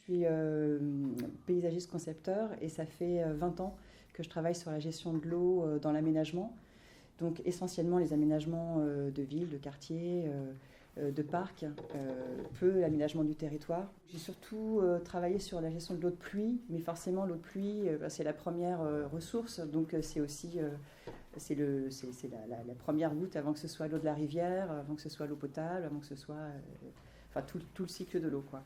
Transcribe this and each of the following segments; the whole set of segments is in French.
Je suis paysagiste concepteur et ça fait 20 ans que je travaille sur la gestion de l'eau dans l'aménagement. Donc essentiellement les aménagements de villes, de quartiers, de parcs, peu l'aménagement du territoire. J'ai surtout travaillé sur la gestion de l'eau de pluie, mais forcément l'eau de pluie c'est la première ressource, donc c'est aussi c'est la première goutte avant que ce soit l'eau de la rivière, avant que ce soit l'eau potable, avant que ce soit enfin tout le cycle de l'eau, quoi.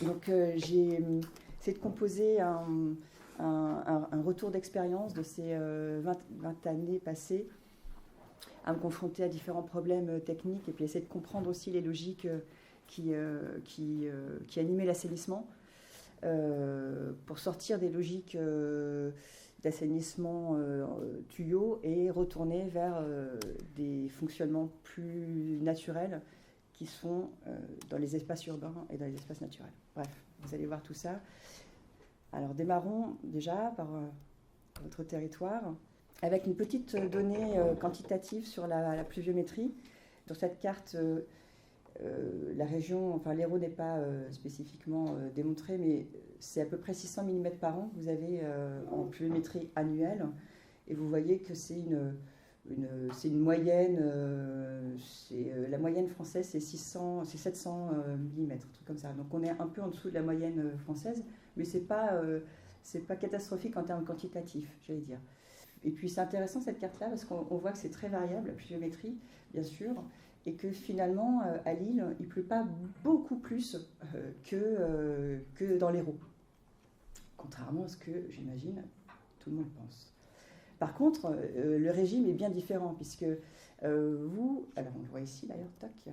Donc j'ai essayé de composer un retour d'expérience de ces 20 années passées, à me confronter à différents problèmes techniques et puis essayer de comprendre aussi les logiques qui animaient l'assainissement, pour sortir des logiques d'assainissement tuyau et retourner vers des fonctionnements plus naturels qui sont dans les espaces urbains et dans les espaces naturels. Bref, vous allez voir tout ça. Alors démarrons déjà par votre territoire, avec une petite donnée quantitative sur la pluviométrie. Dans cette carte, la région, enfin l'Hérault n'est pas spécifiquement démontré, mais c'est à peu près 600 mm par an que vous avez en pluviométrie annuelle. Et vous voyez que c'est une moyenne, la moyenne française c'est 700 mm, un truc comme ça. Donc on est un peu en dessous de la moyenne française, mais c'est pas catastrophique en termes quantitatifs, j'allais dire. Et puis c'est intéressant cette carte-là parce qu'on voit que c'est très variable, la pluviométrie, bien sûr, et que finalement à Lille, il ne pleut pas beaucoup plus que dans l'Hérault, contrairement à ce que j'imagine tout le monde pense. Par contre, le régime est bien différent, puisque vous, alors on le voit ici d'ailleurs, tac,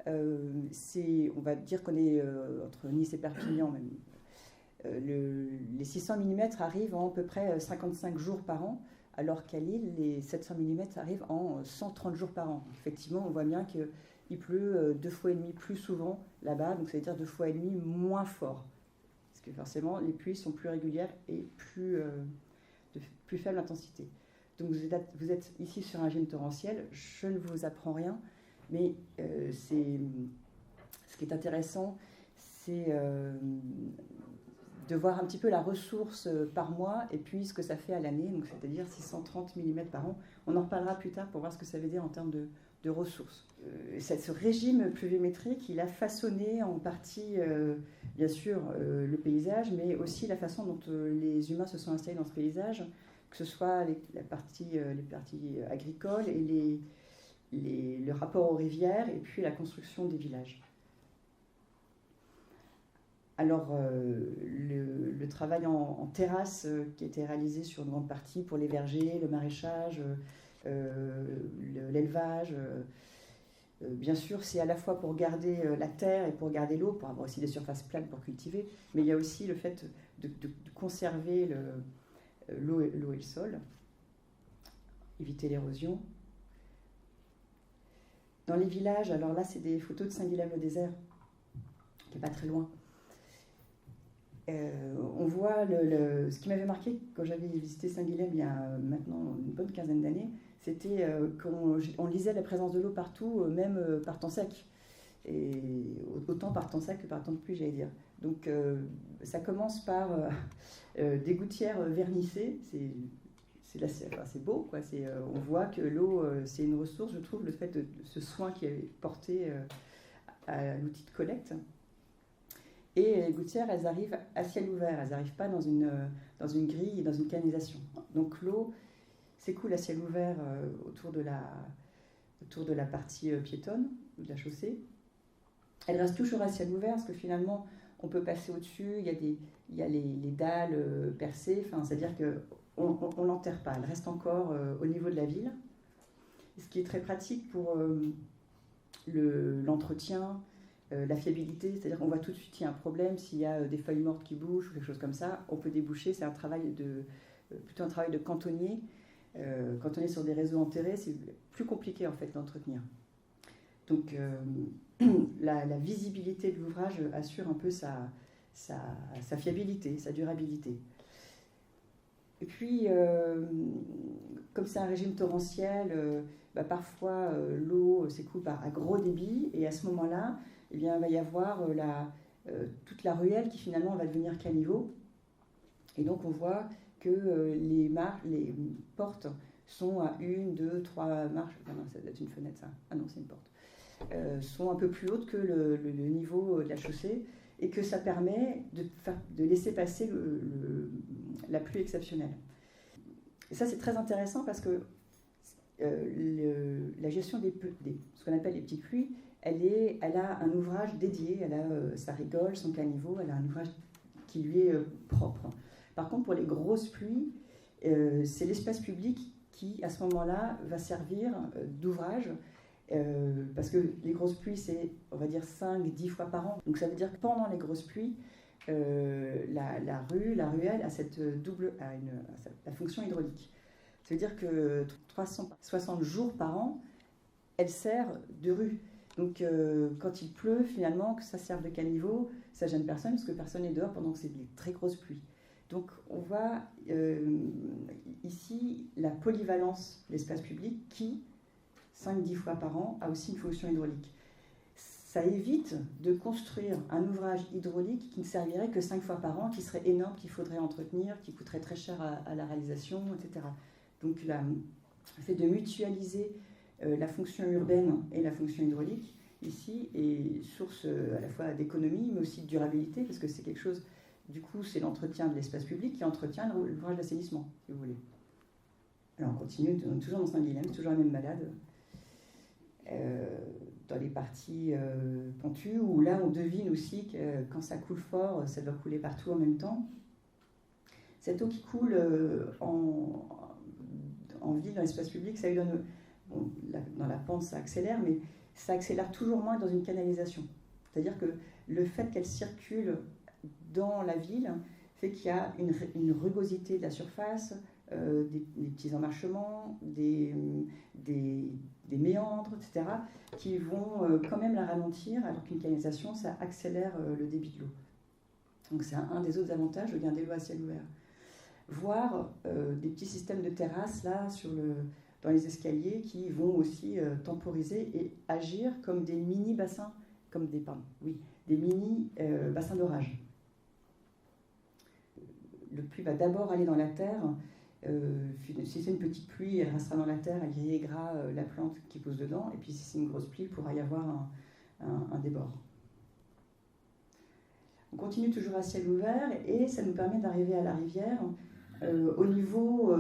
on va dire qu'on est entre Nice et Perpignan même. Les 600 mm arrivent en à peu près 55 jours par an, alors qu'à Lille, les 700 mm arrivent en 130 jours par an. Effectivement, on voit bien qu'il pleut 2,5 fois plus souvent là-bas, donc ça veut dire 2,5 fois moins fort. Parce que forcément, les pluies sont plus régulières et de plus faible intensité. Donc vous êtes ici sur un régime torrentiel, je ne vous apprends rien, mais ce qui est intéressant, c'est de voir un petit peu la ressource par mois et puis ce que ça fait à l'année, donc c'est-à-dire 630 mm par an. On en reparlera plus tard pour voir ce que ça veut dire en termes de ressources. Ce régime pluviométrique, il a façonné en partie, bien sûr, le paysage, mais aussi la façon dont les humains se sont installés dans ce paysage, que ce soit les parties agricoles et le rapport aux rivières et puis la construction des villages. Alors, le travail en terrasse qui a été réalisé sur une grande partie pour les vergers, le maraîchage, l'élevage, bien sûr, c'est à la fois pour garder la terre et pour garder l'eau, pour avoir aussi des surfaces planes pour cultiver, mais il y a aussi le fait de conserver l'eau et le sol, éviter l'érosion. Dans les villages, alors là, c'est des photos de Saint-Guilhem-le-Désert, qui n'est pas très loin. On voit ce qui m'avait marqué quand j'avais visité Saint-Guilhem il y a maintenant une bonne quinzaine d'années, c'était qu'on lisait la présence de l'eau partout, même par temps sec. Et autant par temps sec que par temps de pluie, j'allais dire. Donc ça commence par des gouttières vernissées, c'est beau, quoi. On voit que l'eau, c'est une ressource, je trouve, le fait de ce soin qui est porté à l'outil de collecte. Et les gouttières, elles arrivent à ciel ouvert, elles n'arrivent pas dans une grille, dans une canalisation. Donc l'eau s'écoule à ciel ouvert autour de la partie piétonne, ou de la chaussée. Elle reste toujours à ciel ouvert, parce que finalement, on peut passer au-dessus, il y a les dalles percées, c'est-à-dire qu'on ne l'enterre pas, elle reste encore au niveau de la ville. Et ce qui est très pratique pour l'entretien, la fiabilité, c'est-à-dire qu'on voit tout de suite qu'il y a un problème, s'il y a des feuilles mortes qui bougent ou quelque chose comme ça, on peut déboucher, c'est plutôt un travail de cantonnier. Quand on est sur des réseaux enterrés, c'est plus compliqué en fait d'entretenir. Donc la visibilité de l'ouvrage assure un peu sa fiabilité, sa durabilité. Et puis, comme c'est un régime torrentiel, parfois l'eau s'écoule à gros débit, et à ce moment-là, eh bien, il va y avoir toute la ruelle qui finalement va devenir caniveau. Et donc on voit que les portes sont à 1, 2, 3 marches. Ah non, ça doit être une fenêtre ça. Ah non, c'est une porte. Sont un peu plus hautes que le niveau de la chaussée et que ça permet de laisser passer la pluie exceptionnelle. Et ça c'est très intéressant parce que la gestion ce qu'on appelle les petites pluies, elle a un ouvrage dédié, elle a sa rigole, son caniveau, elle a un ouvrage qui lui est propre. Par contre, pour les grosses pluies, c'est l'espace public qui, à ce moment-là, va servir d'ouvrage, parce que les grosses pluies, c'est, on va dire, 5-10 fois par an. Donc ça veut dire que pendant les grosses pluies, la ruelle a cette la fonction hydraulique. Ça veut dire que 360 jours par an, elle sert de rue. Donc quand il pleut, finalement, que ça serve de caniveau, ça gêne personne, parce que personne n'est dehors pendant que c'est des très grosses pluies. Donc on voit ici la polyvalence de l'espace public qui, 5-10 fois par an, a aussi une fonction hydraulique. Ça évite de construire un ouvrage hydraulique qui ne servirait que 5 fois par an, qui serait énorme, qu'il faudrait entretenir, qui coûterait très cher à la réalisation, etc. Donc le fait de mutualiser la fonction urbaine et la fonction hydraulique, ici, est source à la fois d'économie, mais aussi de durabilité, parce que c'est quelque chose, du coup, c'est l'entretien de l'espace public qui entretient l'ouvrage d'assainissement, si vous voulez. Alors on continue, toujours dans Saint-Guilhem, toujours la même balade, dans les parties pentues, où là on devine aussi que quand ça coule fort, ça doit couler partout en même temps. Cette eau qui coule en ville, dans l'espace public, ça lui donne... Bon, dans la pente, ça accélère, mais ça accélère toujours moins dans une canalisation. C'est-à-dire que le fait qu'elle circule dans la ville fait qu'il y a une rugosité de la surface, des petits emmarchements, des méandres, etc., qui vont quand même la ralentir, alors qu'une canalisation, ça accélère le débit de l'eau. Donc c'est un des autres avantages de garder l'eau à ciel ouvert. Voir des petits systèmes de terrasses là dans les escaliers qui vont aussi temporiser et agir comme des mini-bassins, des mini-bassins d'orage. Le pluie va d'abord aller dans la terre. Si c'est une petite pluie, elle restera dans la terre, elle irriguera la plante qui pousse dedans. Et puis si c'est une grosse pluie, il pourra y avoir un débord. On continue toujours à ciel ouvert et ça nous permet d'arriver à la rivière au niveau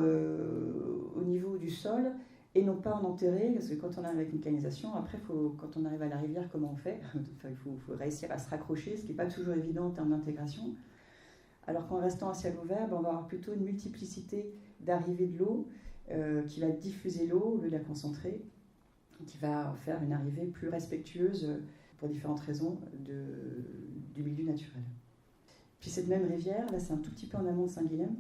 du sol et non pas en enterré, parce que quand on arrive avec une canalisation, après, quand on arrive à la rivière, comment on fait? Enfin, il faut réussir à se raccrocher, ce qui n'est pas toujours évident en termes d'intégration. Alors qu'en restant à ciel ouvert, on va avoir plutôt une multiplicité d'arrivées de l'eau qui va diffuser l'eau au lieu de la concentrer, qui va faire une arrivée plus respectueuse pour différentes raisons du milieu naturel. Puis cette même rivière, là c'est un tout petit peu en amont de Saint-Guilhem,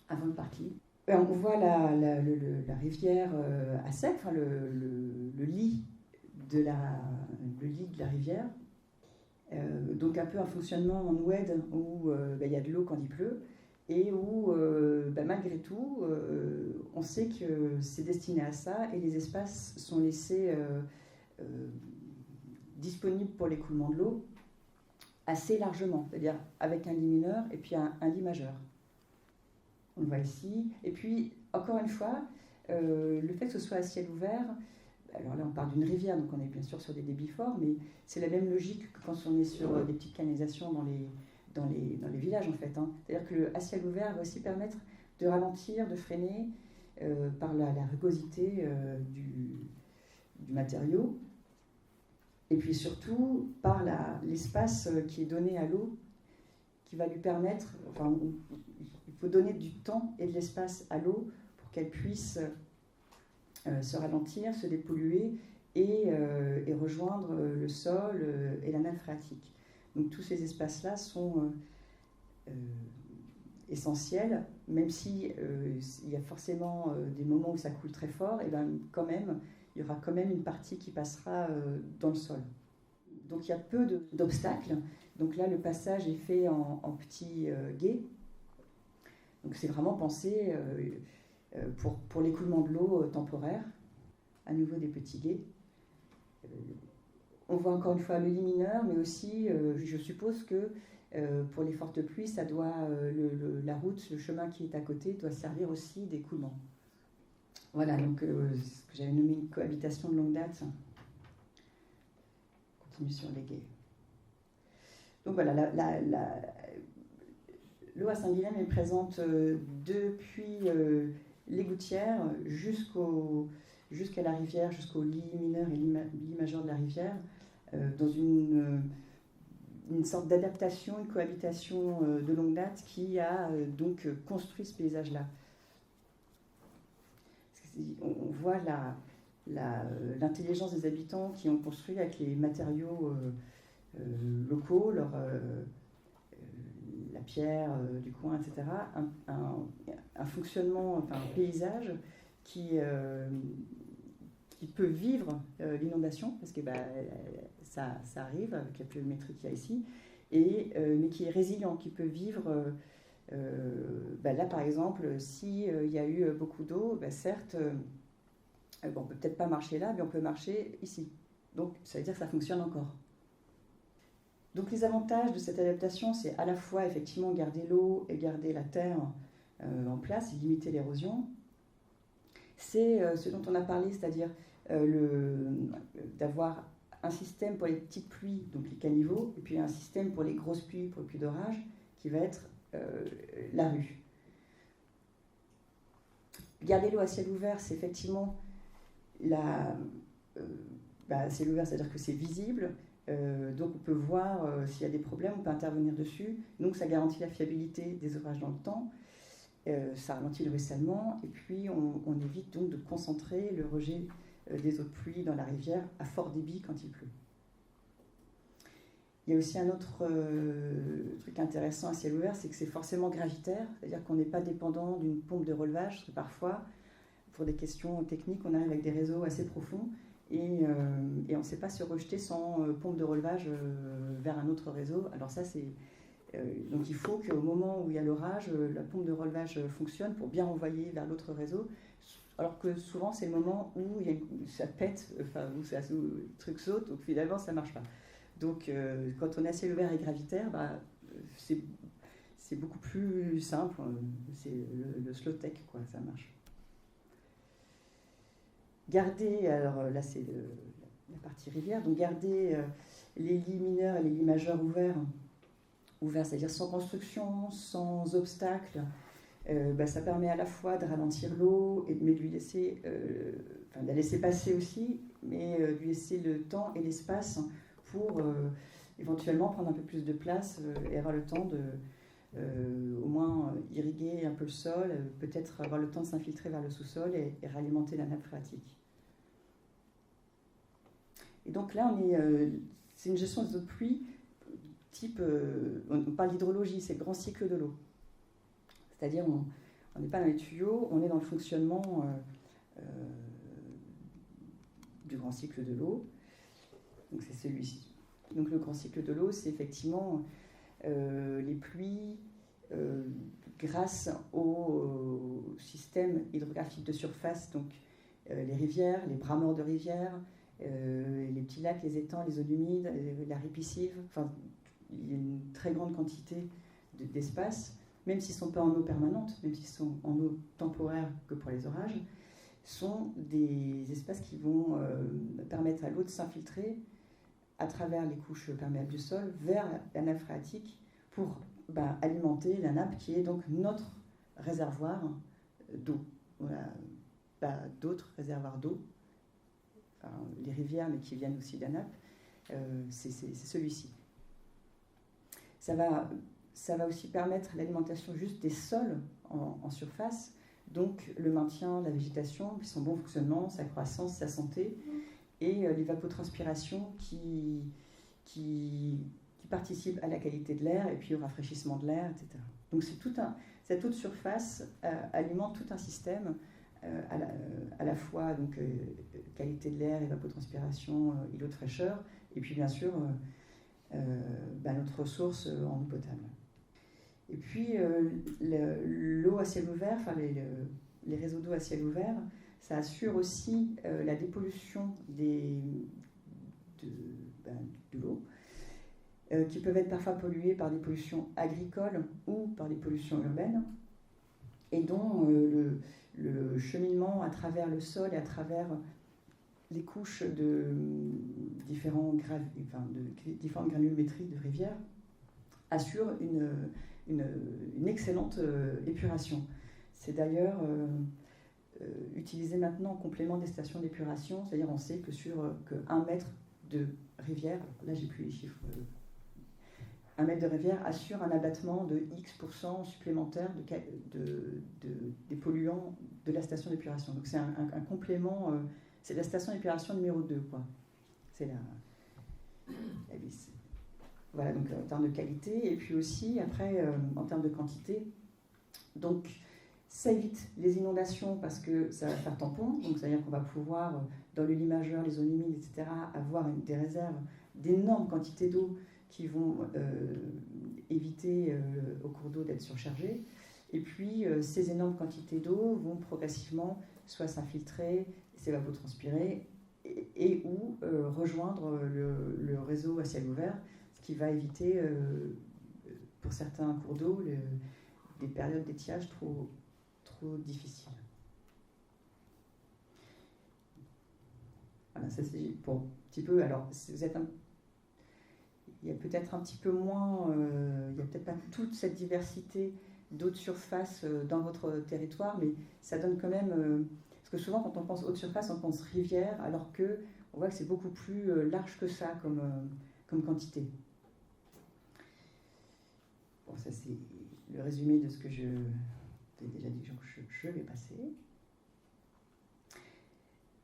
avant le parking. On voit la rivière à sec, enfin le lit de la rivière. Donc un peu un fonctionnement en oued où y a de l'eau quand il pleut et où malgré tout on sait que c'est destiné à ça et les espaces sont laissés disponibles pour l'écoulement de l'eau assez largement, c'est-à-dire avec un lit mineur et puis un lit majeur. On le voit ici. Et puis, encore une fois, le fait que ce soit à ciel ouvert, alors là on parle d'une rivière, donc on est bien sûr sur des débits forts, mais c'est la même logique que quand on est sur des petites canalisations dans les villages en fait. C'est-à-dire que le à ciel ouvert va aussi permettre de ralentir, de freiner par la rugosité du matériau, et puis surtout par l'espace qui est donné à l'eau, qui va lui permettre, enfin il faut donner du temps et de l'espace à l'eau pour qu'elle puisse se ralentir, se dépolluer et rejoindre le sol et la nappe phréatique. Donc tous ces espaces-là sont essentiels, même si il y a forcément des moments où ça coule très fort, et bien quand même, il y aura quand même une partie qui passera dans le sol. Donc il y a peu d'obstacles. Donc là, le passage est fait en petits guets. Donc c'est vraiment pensé pour l'écoulement de l'eau temporaire. À nouveau des petits guets. On voit encore une fois le lit mineur, mais aussi, je suppose que pour les fortes pluies, ça doit, la route, le chemin qui est à côté, doit servir aussi d'écoulement. Voilà, donc ce que j'avais nommé une cohabitation de longue date. On continue sur les quais. Donc voilà, l'eau à Saint-Guilhem est présente depuis les gouttières jusqu'à la rivière, jusqu'au lit mineur et lit majeur de la rivière, dans une sorte d'adaptation, une cohabitation de longue date qui a donc construit ce paysage-là. On voit l'intelligence des habitants qui ont construit avec les matériaux locaux, la pierre du coin, etc., un fonctionnement, enfin un paysage qui peut vivre l'inondation, parce que ça arrive avec la pluviométrie qu'il y a ici, mais qui est résilient, qui peut vivre. Là, par exemple, s'il y a eu beaucoup d'eau, certes, on peut peut-être pas marcher là, mais on peut marcher ici. Donc, ça veut dire que ça fonctionne encore. Donc, les avantages de cette adaptation, c'est à la fois, effectivement, garder l'eau et garder la terre en place et limiter l'érosion. C'est ce dont on a parlé, c'est-à-dire d'avoir un système pour les petites pluies, donc les caniveaux, et puis un système pour les grosses pluies, pour les pluies d'orage, qui va être la rue. Garder l'eau à ciel ouvert, c'est effectivement ciel ouvert, c'est-à-dire que c'est visible, donc on peut voir s'il y a des problèmes, on peut intervenir dessus, donc ça garantit la fiabilité des ouvrages dans le temps, ça ralentit le ruissellement, et puis on évite donc de concentrer le rejet des eaux de pluie dans la rivière à fort débit quand il pleut. Il y a aussi un autre truc intéressant à ciel ouvert, c'est que c'est forcément gravitaire, c'est-à-dire qu'on n'est pas dépendant d'une pompe de relevage, parce que parfois, pour des questions techniques, on arrive avec des réseaux assez profonds et on ne sait pas se rejeter sans pompe de relevage vers un autre réseau. Alors ça, donc il faut qu'au moment où il y a l'orage, la pompe de relevage fonctionne pour bien envoyer vers l'autre réseau, alors que souvent c'est le moment où ça pète, où le truc saute, donc finalement ça ne marche pas. Donc, quand on est à ciel ouvert et gravitaire, c'est beaucoup plus simple. C'est le slow tech, quoi, ça marche. Garder, alors là, c'est la partie rivière, donc garder les lits mineurs et les lits majeurs ouverts, c'est-à-dire sans construction, sans obstacle, ça permet à la fois de ralentir l'eau, mais de lui laisser, de la laisser passer aussi, mais de lui laisser le temps et l'espace pour éventuellement prendre un peu plus de place et avoir le temps de au moins irriguer un peu le sol, peut-être avoir le temps de s'infiltrer vers le sous-sol et réalimenter la nappe phréatique. Et donc là, c'est une gestion des eaux de pluie type, on parle d'hydrologie, c'est le grand cycle de l'eau. C'est-à-dire, on n'est pas dans les tuyaux, on est dans le fonctionnement du grand cycle de l'eau. Donc c'est celui-ci. Donc le grand cycle de l'eau, c'est effectivement les pluies grâce au système hydrographique de surface, donc les rivières, les bras morts de rivières, les petits lacs, les étangs, les zones humides, la ripiscive. Enfin, il y a une très grande quantité d'espace, même s'ils ne sont pas en eau permanente, même s'ils sont en eau temporaire que pour les orages, sont des espaces qui vont permettre à l'eau de s'infiltrer à travers les couches perméables du sol vers la nappe phréatique pour alimenter la nappe qui est donc notre réservoir d'eau. On a d'autres réservoirs d'eau, les rivières, mais qui viennent aussi de la nappe, c'est celui-ci. Ça va aussi permettre l'alimentation juste des sols en surface, donc le maintien de la végétation, puis son bon fonctionnement, sa croissance, sa santé, et l'évapotranspiration qui participe à la qualité de l'air et puis au rafraîchissement de l'air, etc. Donc cette eau de surface alimente tout un système à la fois donc, qualité de l'air, évapotranspiration, îlot de fraîcheur, et puis bien sûr notre ressource en eau potable. Et puis l'eau à ciel ouvert, les réseaux d'eau à ciel ouvert, ça assure aussi la dépollution de l'eau, qui peuvent être parfois polluées par des pollutions agricoles ou par des pollutions urbaines, et dont le cheminement à travers le sol et à travers les couches de différentes granulométries de rivières assure une excellente épuration. C'est d'ailleurs utilisé maintenant en complément des stations d'épuration, c'est-à-dire on sait que que 1 mètre de rivière, là j'ai plus les chiffres, 1 mètre de rivière assure un abattement de X% supplémentaire des polluants de la station d'épuration. Donc c'est un complément, c'est la station d'épuration numéro 2, quoi. C'est la vis. Voilà, donc en termes de qualité, et puis aussi après en termes de quantité. Donc ça évite les inondations parce que ça va faire tampon, donc c'est-à-dire qu'on va pouvoir, dans le limageur, les zones humides, etc., avoir des réserves d'énormes quantités d'eau qui vont éviter au cours d'eau d'être surchargé. Et puis ces énormes quantités d'eau vont progressivement soit s'infiltrer, s'évapotranspirer, et ou rejoindre le réseau à ciel ouvert, ce qui va éviter, pour certains cours d'eau, des périodes d'étiage trop difficiles. Voilà, ça c'est pour un petit peu. Alors, si vous êtes il y a peut-être un petit peu moins, il n'y a peut-être pas toute cette diversité d'eau de surface dans votre territoire, mais ça donne quand même. Parce que souvent, quand on pense eau de surface, on pense rivière, alors que on voit que c'est beaucoup plus large que ça comme quantité. Bon, ça c'est le résumé de ce que je t'ai déjà dit que je vais passer.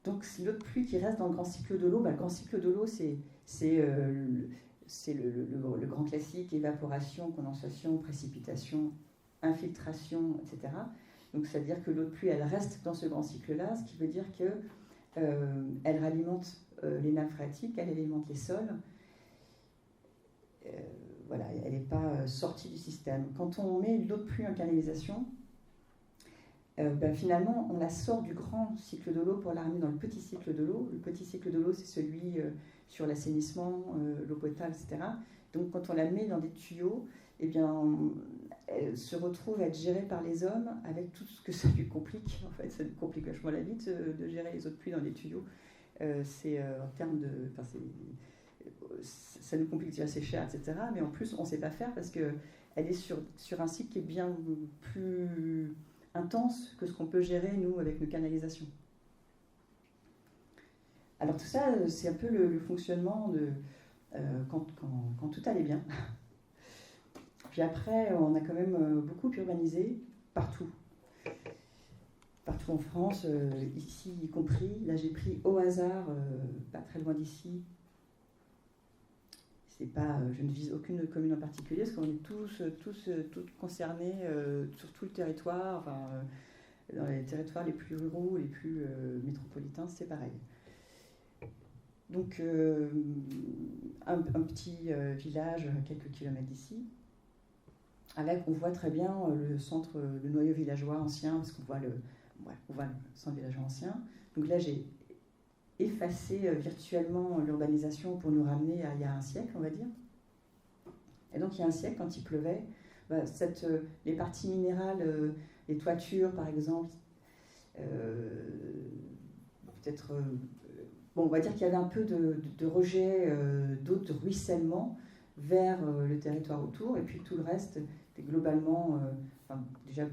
Donc l'eau de pluie qui reste dans le grand cycle de l'eau, le grand cycle de l'eau, c'est le grand classique, évaporation, condensation, précipitation, infiltration, etc. Donc c'est-à-dire que l'eau de pluie, elle reste dans ce grand cycle-là, ce qui veut dire qu'elle alimente les nappes phréatiques, elle alimente les sols. Voilà, elle n'est pas sortie du système. Quand on met l'eau de pluie en canalisation, finalement, on la sort du grand cycle de l'eau pour la ramener dans le petit cycle de l'eau. Le petit cycle de l'eau, c'est celui sur l'assainissement, l'eau potable, etc. Donc, quand on la met dans des tuyaux, eh bien, elle se retrouve à être gérée par les hommes avec tout ce que ça lui complique. En fait, ça lui complique vachement la vie de gérer les eaux de pluie dans des tuyaux. C'est en termes de... ça nous complique déjà, c'est cher, etc. Mais en plus, on ne sait pas faire parce qu'elle est sur un cycle qui est bien plus intense que ce qu'on peut gérer, nous, avec nos canalisations. Alors tout ça, c'est un peu le fonctionnement de quand tout allait bien. Puis après, on a quand même beaucoup urbanisé, partout. Partout en France, ici y compris. Là, j'ai pris au hasard, pas très loin d'ici. Je ne vise aucune commune en particulier, parce qu'on est tous concernés sur tout le territoire, dans les territoires les plus ruraux, les plus métropolitains, c'est pareil. Donc, un petit village, quelques kilomètres d'ici, on voit très bien le noyau villageois ancien, parce qu'on voit on voit le centre villageois ancien. Donc là, j'ai effacer virtuellement l'urbanisation pour nous ramener à il y a un siècle, on va dire. Et donc il y a un siècle, quand il pleuvait, les parties minérales, les toitures par exemple, peut-être, on va dire qu'il y avait un peu de rejet d'eau, de ruissellement vers le territoire autour, et puis tout le reste était globalement, déjà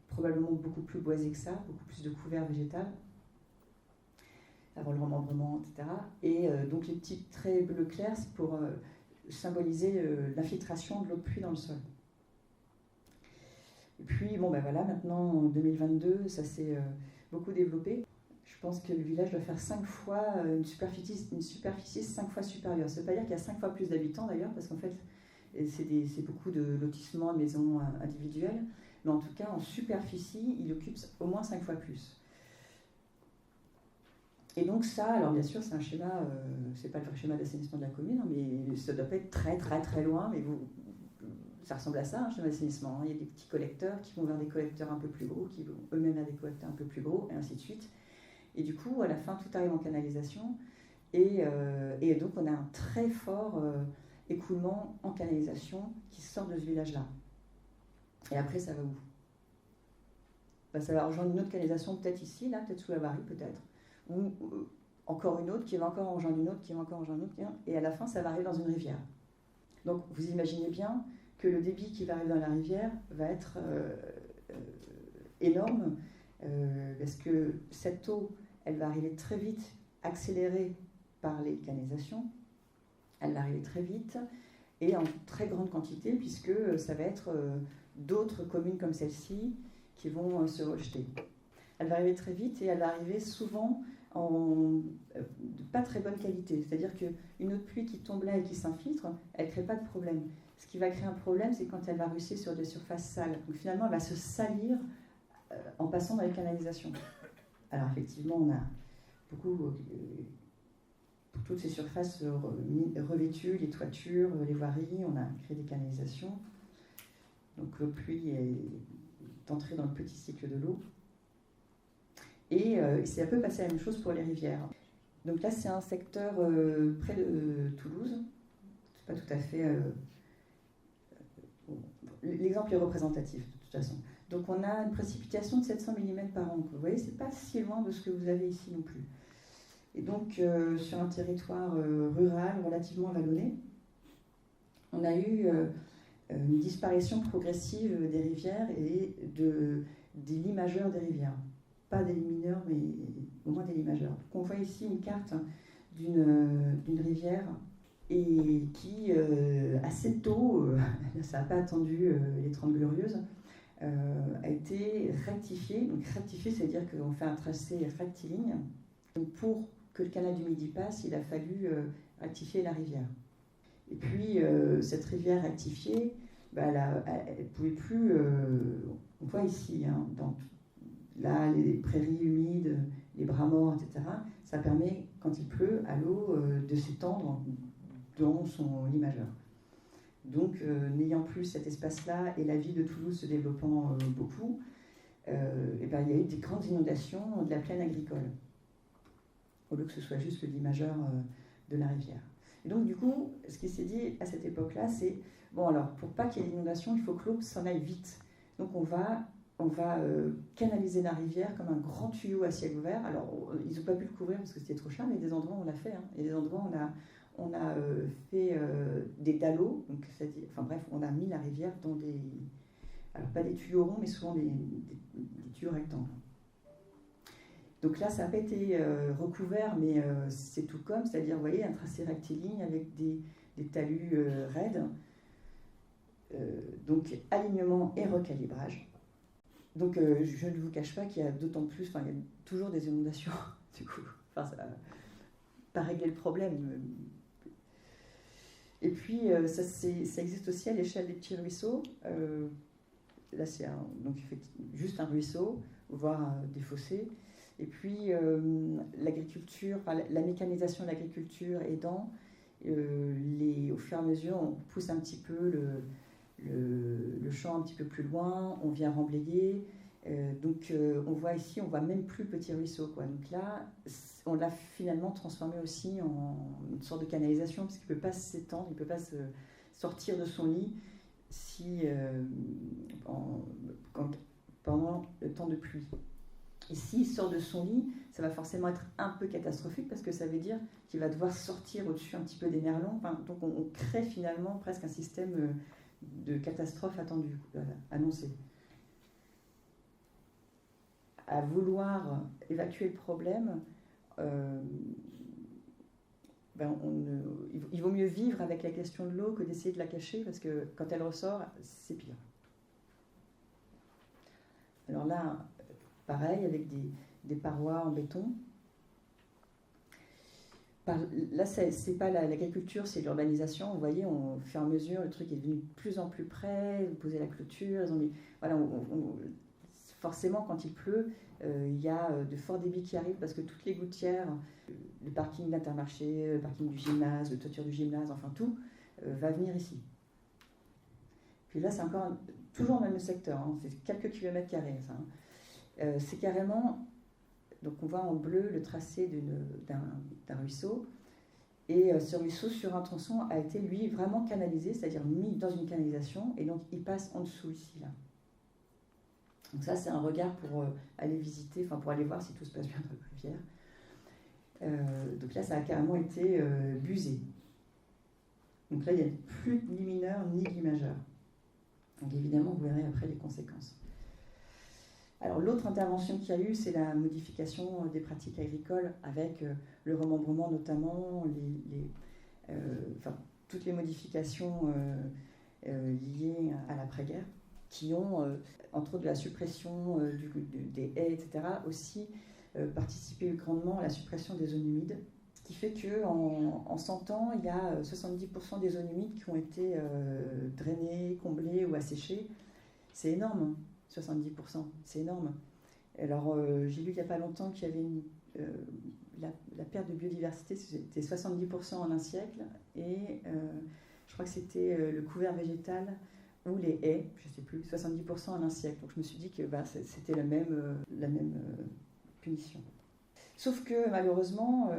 probablement beaucoup plus boisé que ça, beaucoup plus de couvert végétal avant le remembrement, etc. Et donc les petits traits bleu clair, c'est pour symboliser l'infiltration de l'eau de pluie dans le sol. Et puis, maintenant, en 2022, ça s'est beaucoup développé. Je pense que le village doit faire 5 fois une superficie 5 fois supérieure. Ça ne veut pas dire qu'il y a 5 fois plus d'habitants, d'ailleurs, parce qu'en fait, c'est beaucoup de lotissements, de maisons individuelles. Mais en tout cas, en superficie, il occupe au moins 5 fois plus. Et donc ça, alors bien sûr, c'est un schéma, c'est pas le vrai schéma d'assainissement de la commune, mais ça doit pas être très très très loin, mais ça ressemble à ça, un schéma d'assainissement. Il y a des petits collecteurs qui vont vers des collecteurs un peu plus gros, qui vont eux-mêmes vers des collecteurs un peu plus gros, et ainsi de suite. Et du coup, à la fin, tout arrive en canalisation, Et donc on a un très fort écoulement en canalisation qui sort de ce village-là. Et après, ça va où? Ça va rejoindre une autre canalisation, peut-être ici, là, peut-être sous la Varie, peut-être. Ou encore une autre, qui va encore rejoindre une autre, qui va encore rejoindre une autre. Et à la fin, ça va arriver dans une rivière. Donc, vous imaginez bien que le débit qui va arriver dans la rivière va être énorme, parce que cette eau, elle va arriver très vite, accélérée par les canalisations. Elle va arriver très vite et en très grande quantité, puisque ça va être d'autres communes comme celle-ci qui vont se rejeter. Elle va arriver très vite et elle va arriver souvent de pas très bonne qualité. C'est-à-dire qu'une eau de pluie qui tombe là et qui s'infiltre, elle ne crée pas de problème. Ce qui va créer un problème, c'est quand elle va ruisser sur des surfaces sales. Donc finalement, elle va se salir en passant dans les canalisations. Alors effectivement, on a beaucoup... pour toutes ces surfaces revêtues, les toitures, les voiries, on a créé des canalisations. Donc l'eau de pluie est entrée dans le petit cycle de l'eau. Et c'est un peu passé la même chose pour les rivières. Donc là, c'est un secteur près de Toulouse. C'est pas tout à fait... l'exemple est représentatif, de toute façon. Donc on a une précipitation de 700 mm par an. Vous voyez, c'est pas si loin de ce que vous avez ici non plus. Et donc, sur un territoire rural relativement vallonné, on a eu une disparition progressive des rivières et des lits majeurs des rivières. Pas des lits mineurs, mais au moins des lits majeurs. Donc, on voit ici une carte d'une rivière et qui, assez tôt, ça n'a pas attendu les 30 Glorieuses, a été rectifiée. Donc, rectifiée, c'est-à-dire qu'on fait un tracé rectiligne. Donc, pour que le canal du Midi passe, il a fallu rectifier la rivière. Et puis, cette rivière rectifiée, elle ne pouvait plus... on voit ici, hein, là, les prairies humides, les bras morts, etc. Ça permet, quand il pleut, à l'eau de s'étendre dans son lit majeur. Donc, n'ayant plus cet espace-là et la ville de Toulouse se développant beaucoup, il y a eu des grandes inondations de la plaine agricole, au lieu que ce soit juste le lit majeur de la rivière. Et donc, du coup, ce qui s'est dit à cette époque-là, c'est, bon alors, pour pas qu'il y ait d'inondation, il faut que l'eau s'en aille vite. Donc, on va canaliser la rivière comme un grand tuyau à ciel ouvert. Alors, ils n'ont pas pu le couvrir parce que c'était trop cher, mais des endroits, on l'a fait. Hein. Et des endroits, on a fait des dallots, donc, enfin bref, on a mis la rivière dans des... Alors, pas des tuyaux ronds, mais souvent des tuyaux rectangles. Donc là, ça n'a pas été recouvert, mais c'est tout comme, c'est-à-dire, vous voyez, un tracé rectiligne avec des talus raides. Donc, alignement et recalibrage. Donc, je ne vous cache pas qu'il y a d'autant plus, il y a toujours des inondations, du coup. Enfin, ça n'a pas réglé le problème. Et puis, ça existe aussi à l'échelle des petits ruisseaux. Là, c'est donc, juste un ruisseau, voire des fossés. Et puis, l'agriculture, la mécanisation de l'agriculture aidant, au fur et à mesure, on pousse un petit peu le champ un petit peu plus loin, on vient remblayer. Donc, on voit ici, on voit même plus petit ruisseau, quoi. Donc là, on l'a finalement transformé aussi en une sorte de canalisation, parce qu'il ne peut pas s'étendre, il ne peut pas sortir de son lit pendant le temps de pluie. Et s'il sort de son lit, ça va forcément être un peu catastrophique parce que ça veut dire qu'il va devoir sortir au-dessus un petit peu des merlons. Enfin, donc on crée finalement presque un système de catastrophe attendue, annoncée. À vouloir évacuer le problème, il vaut mieux vivre avec la question de l'eau que d'essayer de la cacher parce que quand elle ressort, c'est pire. Alors là, pareil, avec des parois en béton. Là, c'est pas l'agriculture, c'est l'urbanisation. Vous voyez, au fur et à mesure, le truc est devenu de plus en plus près. Vous posez la clôture. Ils ont mis, voilà, forcément, quand il pleut, il y a de forts débits qui arrivent parce que toutes les gouttières, le parking d'Intermarché, le parking du gymnase, le toiture du gymnase, enfin tout, va venir ici. Puis là, c'est encore toujours dans le même secteur. Hein, c'est quelques kilomètres carrés, ça. C'est carrément, donc on voit en bleu le tracé d'un ruisseau. Et ce ruisseau, sur un tronçon, a été, lui, vraiment canalisé, c'est-à-dire mis dans une canalisation, et donc il passe en dessous, ici, là. Donc ça, c'est un regard pour aller visiter, enfin pour aller voir si tout se passe bien dans la rivière. Donc là, ça a carrément été busé. Donc là, il n'y a plus ni mineur ni gli majeur. Donc évidemment, vous verrez après les conséquences. Alors l'autre intervention qu'il y a eu, c'est la modification des pratiques agricoles avec le remembrement notamment, toutes les modifications liées à l'après-guerre, qui ont, entre autres, la suppression des haies, etc., aussi participé grandement à la suppression des zones humides, ce qui fait qu'en 100 ans, il y a 70% des zones humides qui ont été drainées, comblées ou asséchées. C'est énorme, 70%, c'est énorme. Alors, j'ai lu il n'y a pas longtemps qu'il y avait la perte de biodiversité, c'était 70% en un siècle, et je crois que c'était le couvert végétal ou les haies, je ne sais plus, 70% en un siècle. Donc je me suis dit que c'était la même punition. Sauf que malheureusement,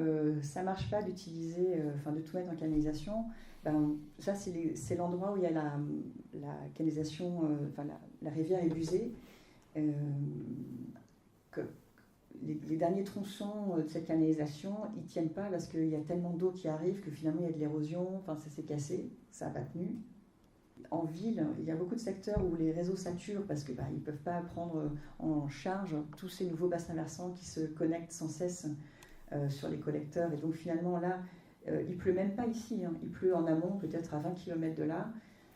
ça ne marche pas d'utiliser, de tout mettre en canalisation. Ça, c'est l'endroit où il y a la canalisation, la rivière est busée. Les derniers tronçons de cette canalisation, ils ne tiennent pas parce qu'il y a tellement d'eau qui arrive que finalement il y a de l'érosion, ça s'est cassé, ça n'a pas tenu. En ville, il y a beaucoup de secteurs où les réseaux saturent parce qu'ils ne peuvent pas prendre en charge tous ces nouveaux bassins versants qui se connectent sans cesse sur les collecteurs. Et donc finalement là, il ne pleut même pas ici, hein. Il pleut en amont, peut-être à 20 km de là,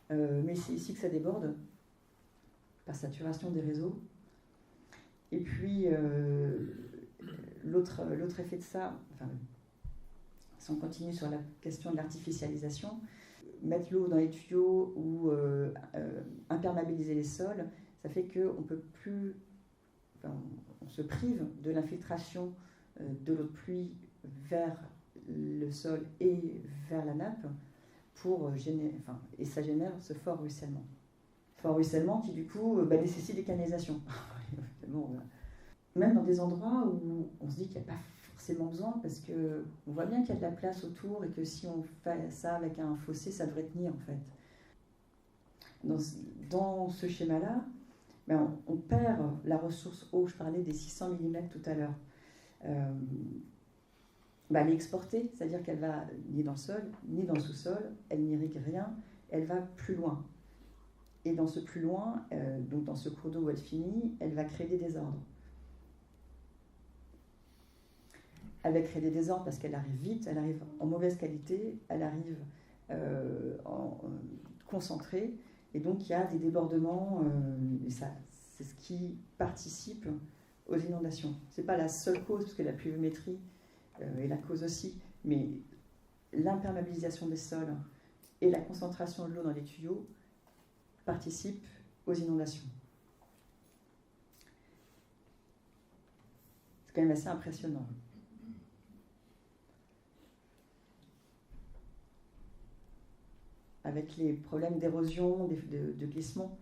mais c'est ici que ça déborde par saturation des réseaux. Et puis l'autre effet de ça, si on continue sur la question de l'artificialisation, mettre l'eau dans les tuyaux ou imperméabiliser les sols, ça fait qu'on peut plus, on se prive de l'infiltration de l'eau de pluie vers le sol et vers la nappe pour et ça génère ce fort ruissellement. Fort ruissellement qui du coup nécessite des canalisations. Même dans des endroits où on se dit qu'il n'y a pas forcément besoin parce qu'on voit bien qu'il y a de la place autour et que si on fait ça avec un fossé, ça devrait tenir en fait. Dans ce schéma-là, on perd la ressource eau. Je parlais des 600 mm tout à l'heure. Elle est exportée, c'est-à-dire qu'elle va ni dans le sol, ni dans le sous-sol, elle n'irrigue rien, elle va plus loin. Et dans ce plus loin, donc dans ce cours d'eau où elle finit, elle va créer des désordres. Elle va créer des désordres parce qu'elle arrive vite, elle arrive en mauvaise qualité, elle arrive concentrée, et donc il y a des débordements, et ça, c'est ce qui participe aux inondations. Ce n'est pas la seule cause, parce que la pluviométrie est la cause aussi, mais l'imperméabilisation des sols et la concentration de l'eau dans les tuyaux participent aux inondations. C'est quand même assez impressionnant. Avec les problèmes d'érosion, de glissement,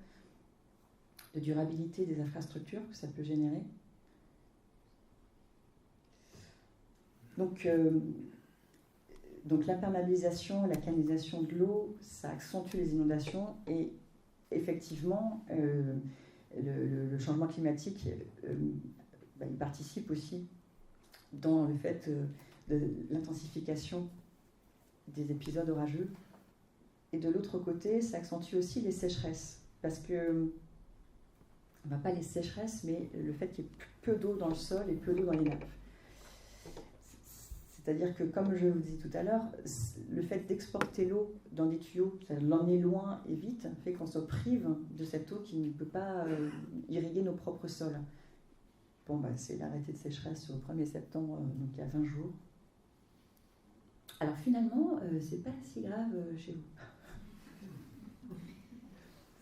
de durabilité des infrastructures que ça peut générer. Donc l'imperméabilisation, la canalisation de l'eau, ça accentue les inondations et effectivement, le changement climatique, il participe aussi dans le fait de l'intensification des épisodes orageux. Et de l'autre côté, ça accentue aussi les sécheresses, parce que, pas les sécheresses, mais le fait qu'il y ait peu d'eau dans le sol et peu d'eau dans les nappes. C'est-à-dire que, comme je vous disais tout à l'heure, le fait d'exporter l'eau dans des tuyaux, c'est-à-dire l'emmener loin et vite, fait qu'on se prive de cette eau qui ne peut pas irriguer nos propres sols. C'est l'arrêté de sécheresse au 1er septembre, donc il y a 20 jours. Alors finalement, c'est pas si grave chez vous.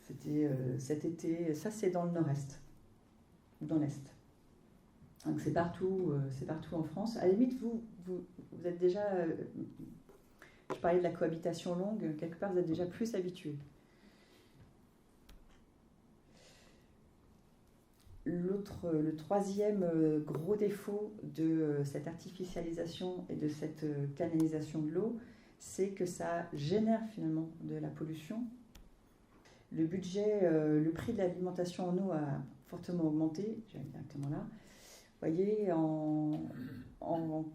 C'était cet été, ça c'est dans le nord-est, ou dans l'est. Donc c'est partout en France. À la limite, vous êtes déjà, je parlais de la cohabitation longue, quelque part vous êtes déjà plus habitués. Le troisième gros défaut de cette artificialisation et de cette canalisation de l'eau, c'est que ça génère finalement de la pollution. Le prix de l'alimentation en eau a fortement augmenté, j'arrive directement là. Vous voyez, en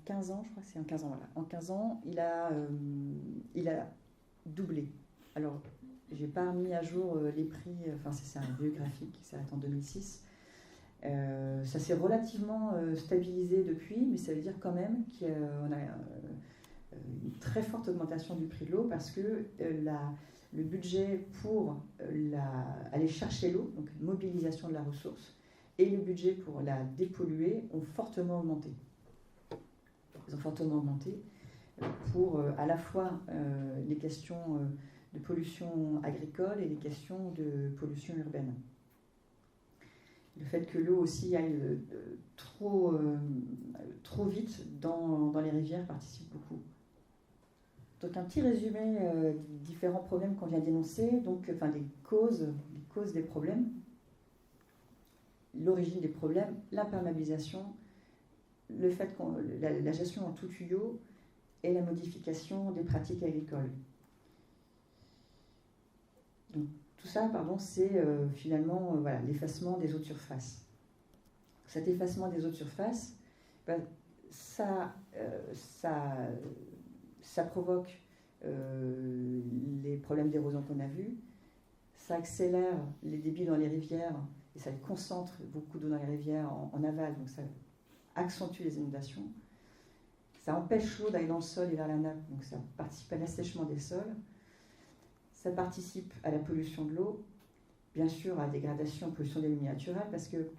15 ans, je crois que c'est en 15 ans, voilà. En 15 ans, il a doublé. Alors, j'ai pas mis à jour les prix, enfin c'est un vieux graphique, ça date en 2006. Ça s'est relativement stabilisé depuis, mais ça veut dire quand même qu'on a une très forte augmentation du prix de l'eau parce que le budget pour aller chercher l'eau, donc mobilisation de la ressource, et le budget pour la dépolluer ont fortement augmenté. Ils ont fortement augmenté pour à la fois les questions de pollution agricole et les questions de pollution urbaine. Le fait que l'eau aussi aille trop vite dans les rivières participe beaucoup. Donc un petit résumé des différents problèmes qu'on vient d'énoncer, donc les causes des problèmes, l'origine des problèmes, l'imperméabilisation, le fait la gestion en tout tuyau et la modification des pratiques agricoles. Donc, tout ça, c'est finalement l'effacement des eaux de surface. Cet effacement des eaux de surface, ça provoque les problèmes d'érosion qu'on a vus, ça accélère les débits dans les rivières et ça concentre beaucoup d'eau dans les rivières en aval, donc ça accentue les inondations. Ça empêche l'eau d'aller dans le sol et vers la nappe, donc ça participe à l'assèchement des sols. Ça participe à la pollution de l'eau, bien sûr à la dégradation, pollution des milieux naturels, parce que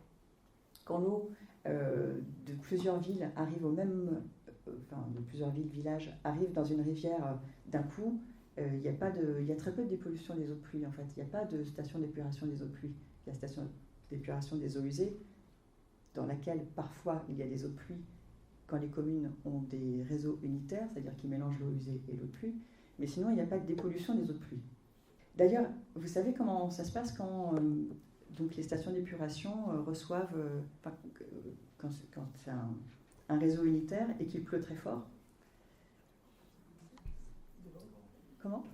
quand l'eau de plusieurs villes arrive de plusieurs villes, villages, arrive dans une rivière d'un coup, il y a très peu de dépollution des eaux de pluie, en fait. Il n'y a pas de station d'épuration des eaux de pluie. Il y a une station d'épuration des eaux usées, dans laquelle parfois il y a des eaux de pluie quand les communes ont des réseaux unitaires, c'est-à-dire qu'ils mélangent l'eau usée et l'eau de pluie. Mais sinon, il n'y a pas de dépollution des eaux de pluie. D'ailleurs, vous savez comment ça se passe quand donc les stations d'épuration reçoivent, quand c'est un réseau unitaire et qu'il pleut très fort? Comment?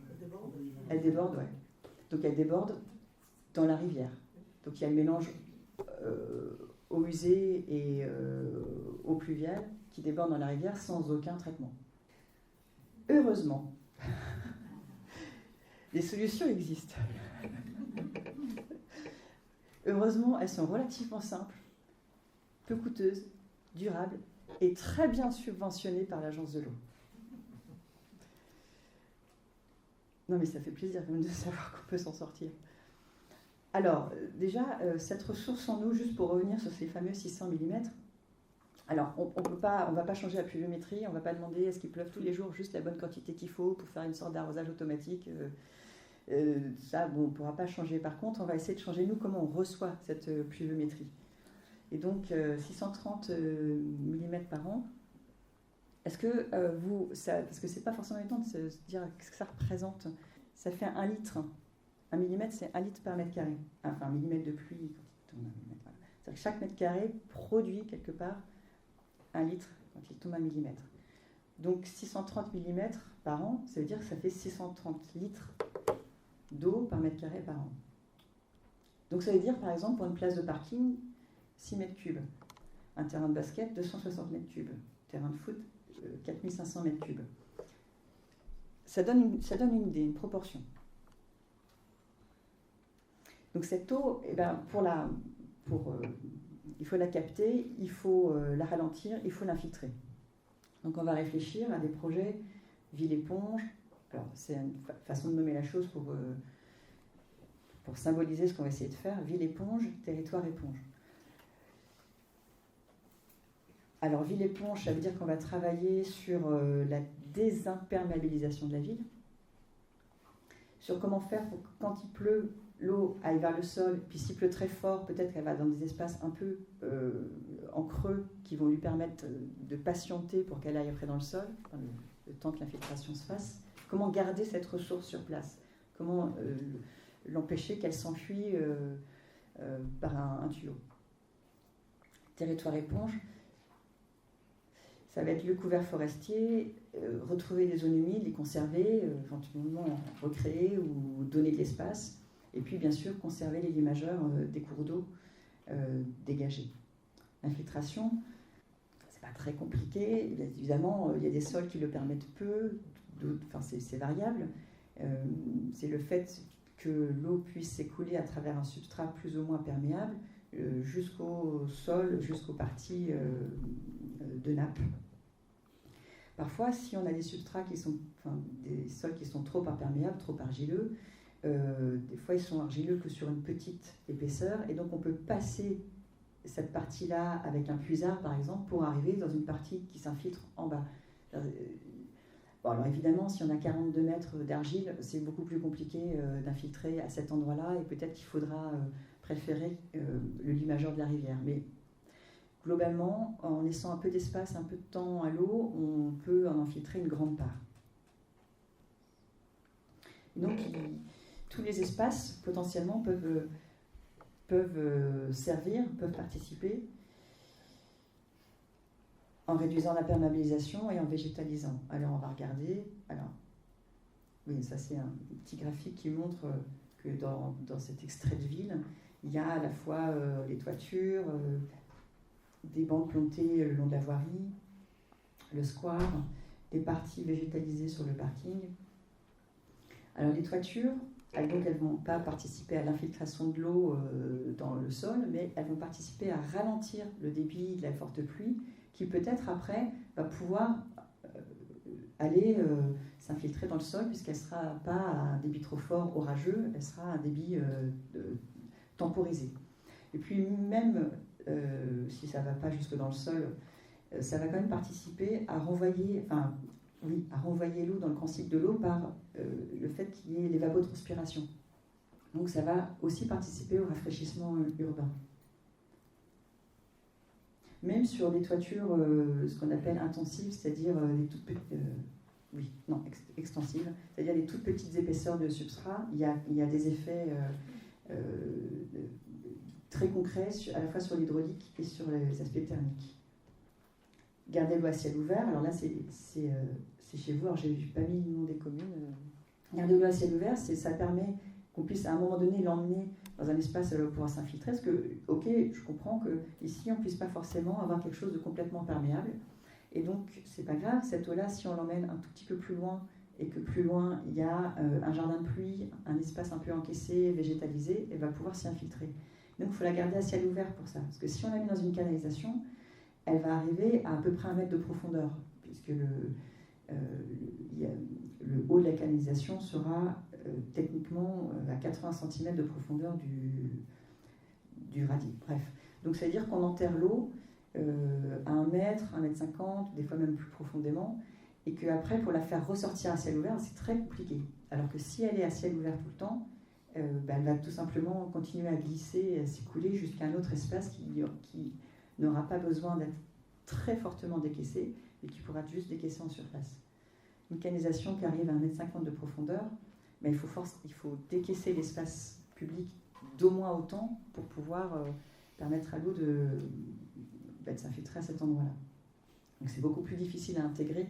Elle déborde, ouais. Donc elle déborde dans la rivière. Donc il y a le mélange eau usée et eau pluviale qui déborde dans la rivière sans aucun traitement. Heureusement, les solutions existent. Heureusement, elles sont relativement simples, peu coûteuses, durables et très bien subventionnées par l'Agence de l'eau. Non mais ça fait plaisir quand même de savoir qu'on peut s'en sortir. Alors, déjà, cette ressource en eau, juste pour revenir sur ces fameux 600 mm, alors on ne va pas changer la pluviométrie, on ne va pas demander est-ce qu'il pleuve tous les jours juste la bonne quantité qu'il faut pour faire une sorte d'arrosage automatique. Ça, on ne pourra pas changer. Par contre, on va essayer de changer, nous, comment on reçoit cette pluviométrie. Et donc, 630 mm par an, est-ce que parce que ce n'est pas forcément évident de se dire ce que ça représente, ça fait 1 litre. 1 millimètre, c'est 1 litre par mètre carré. Enfin, 1 millimètre de pluie, quand il tombe 1 millimètre. Voilà. C'est-à-dire que chaque mètre carré produit quelque part 1 litre quand il tombe 1 millimètre. Donc 630 mm par an, ça veut dire que ça fait 630 litres d'eau par mètre carré par an. Donc ça veut dire, par exemple, pour une place de parking, 6 mètres cubes. Un terrain de basket, 260 mètres cubes. Terrain de foot, 4500 mètres cubes. Ça donne une idée, une proportion. Donc cette eau, il faut la capter, il faut la ralentir, il faut l'infiltrer. Donc on va réfléchir à des projets ville-éponge. Alors c'est une façon de nommer la chose pour symboliser ce qu'on va essayer de faire. Ville-éponge, territoire-éponge. Alors ville-éponge, ça veut dire qu'on va travailler sur la désimperméabilisation de la ville, sur comment faire pour que quand il pleut, l'eau aille vers le sol, puis s'il pleut très fort, peut-être qu'elle va dans des espaces un peu en creux qui vont lui permettre de patienter pour qu'elle aille après dans le sol, le temps que l'infiltration se fasse. Comment garder cette ressource sur place? Comment l'empêcher qu'elle s'enfuit par un tuyau? territoire éponge, ça va être le couvert forestier, retrouver des zones humides, les conserver, éventuellement recréer ou donner de l'espace. Et puis, bien sûr, conserver les lits majeurs des cours d'eau dégagés. L'infiltration, c'est pas très compliqué. Évidemment, il y a des sols qui le permettent peu, enfin, c'est variable. C'est le fait que l'eau puisse s'écouler à travers un substrat plus ou moins perméable jusqu'au sol, jusqu'aux parties de nappe. Parfois, si on a des substrats des sols qui sont trop imperméables, trop argileux, des fois ils sont argileux que sur une petite épaisseur, et donc on peut passer cette partie-là avec un puisard, par exemple, pour arriver dans une partie qui s'infiltre en bas. Bon, alors évidemment, si on a 42 mètres d'argile, c'est beaucoup plus compliqué d'infiltrer à cet endroit-là, et peut-être qu'il faudra préférer le lit majeur de la rivière. Mais globalement, en laissant un peu d'espace, un peu de temps à l'eau, on peut en infiltrer une grande part. Donc, tous les espaces, potentiellement, peuvent servir, peuvent participer en réduisant la perméabilisation et en végétalisant. Alors, on va regarder. Alors, oui, ça, c'est un petit graphique qui montre que dans cet extrait de ville, il y a à la fois les toitures, des bancs plantés le long de la voirie, le square, des parties végétalisées sur le parking. Alors les toitures, elles ne vont pas participer à l'infiltration de l'eau dans le sol, mais elles vont participer à ralentir le débit de la forte pluie, qui peut-être après va pouvoir aller s'infiltrer dans le sol, puisqu'elle ne sera pas à un débit trop fort orageux, elle sera à un débit temporisé. Et puis même si ça ne va pas jusque dans le sol, ça va quand même participer à renvoyer l'eau dans le grand cycle de l'eau par le fait qu'il y ait l'évapotranspiration. Donc ça va aussi participer au rafraîchissement urbain. Même sur des toitures, ce qu'on appelle intensives, c'est-à-dire les toutes petites, extensives, c'est-à-dire les toutes petites épaisseurs de substrat, il y a des effets très concrets à la fois sur l'hydraulique et sur les aspects thermiques. Garder l'eau à ciel ouvert, alors là c'est chez vous, alors j'ai pas mis le nom des communes. Garder l'eau à ciel ouvert, ça permet qu'on puisse à un moment donné l'emmener dans un espace où elle va pouvoir s'infiltrer, parce que, ok, je comprends qu'ici on ne puisse pas forcément avoir quelque chose de complètement perméable, et donc c'est pas grave, cette eau-là, si on l'emmène un tout petit peu plus loin, et que plus loin il y a un jardin de pluie, un espace un peu encaissé, végétalisé, elle va pouvoir s'y infiltrer. Donc il faut la garder à ciel ouvert pour ça, parce que si on la met dans une canalisation, elle va arriver à peu près 1 mètre de profondeur, puisque le haut de la canalisation sera techniquement à 80 cm de profondeur du radis. Bref, donc ça veut dire qu'on enterre l'eau à 1 mètre, 1 mètre 50, des fois même plus profondément, et qu'après, pour la faire ressortir à ciel ouvert, c'est très compliqué. Alors que si elle est à ciel ouvert tout le temps, elle va tout simplement continuer à glisser, à s'écouler jusqu'à un autre espace qui n'aura pas besoin d'être très fortement décaissé, et qui pourra juste décaisser en surface. Une canalisation qui arrive à 1,50 m de profondeur, mais il faut décaisser l'espace public d'au moins autant pour pouvoir permettre à l'eau de s'infiltrer à cet endroit-là. Donc c'est beaucoup plus difficile à intégrer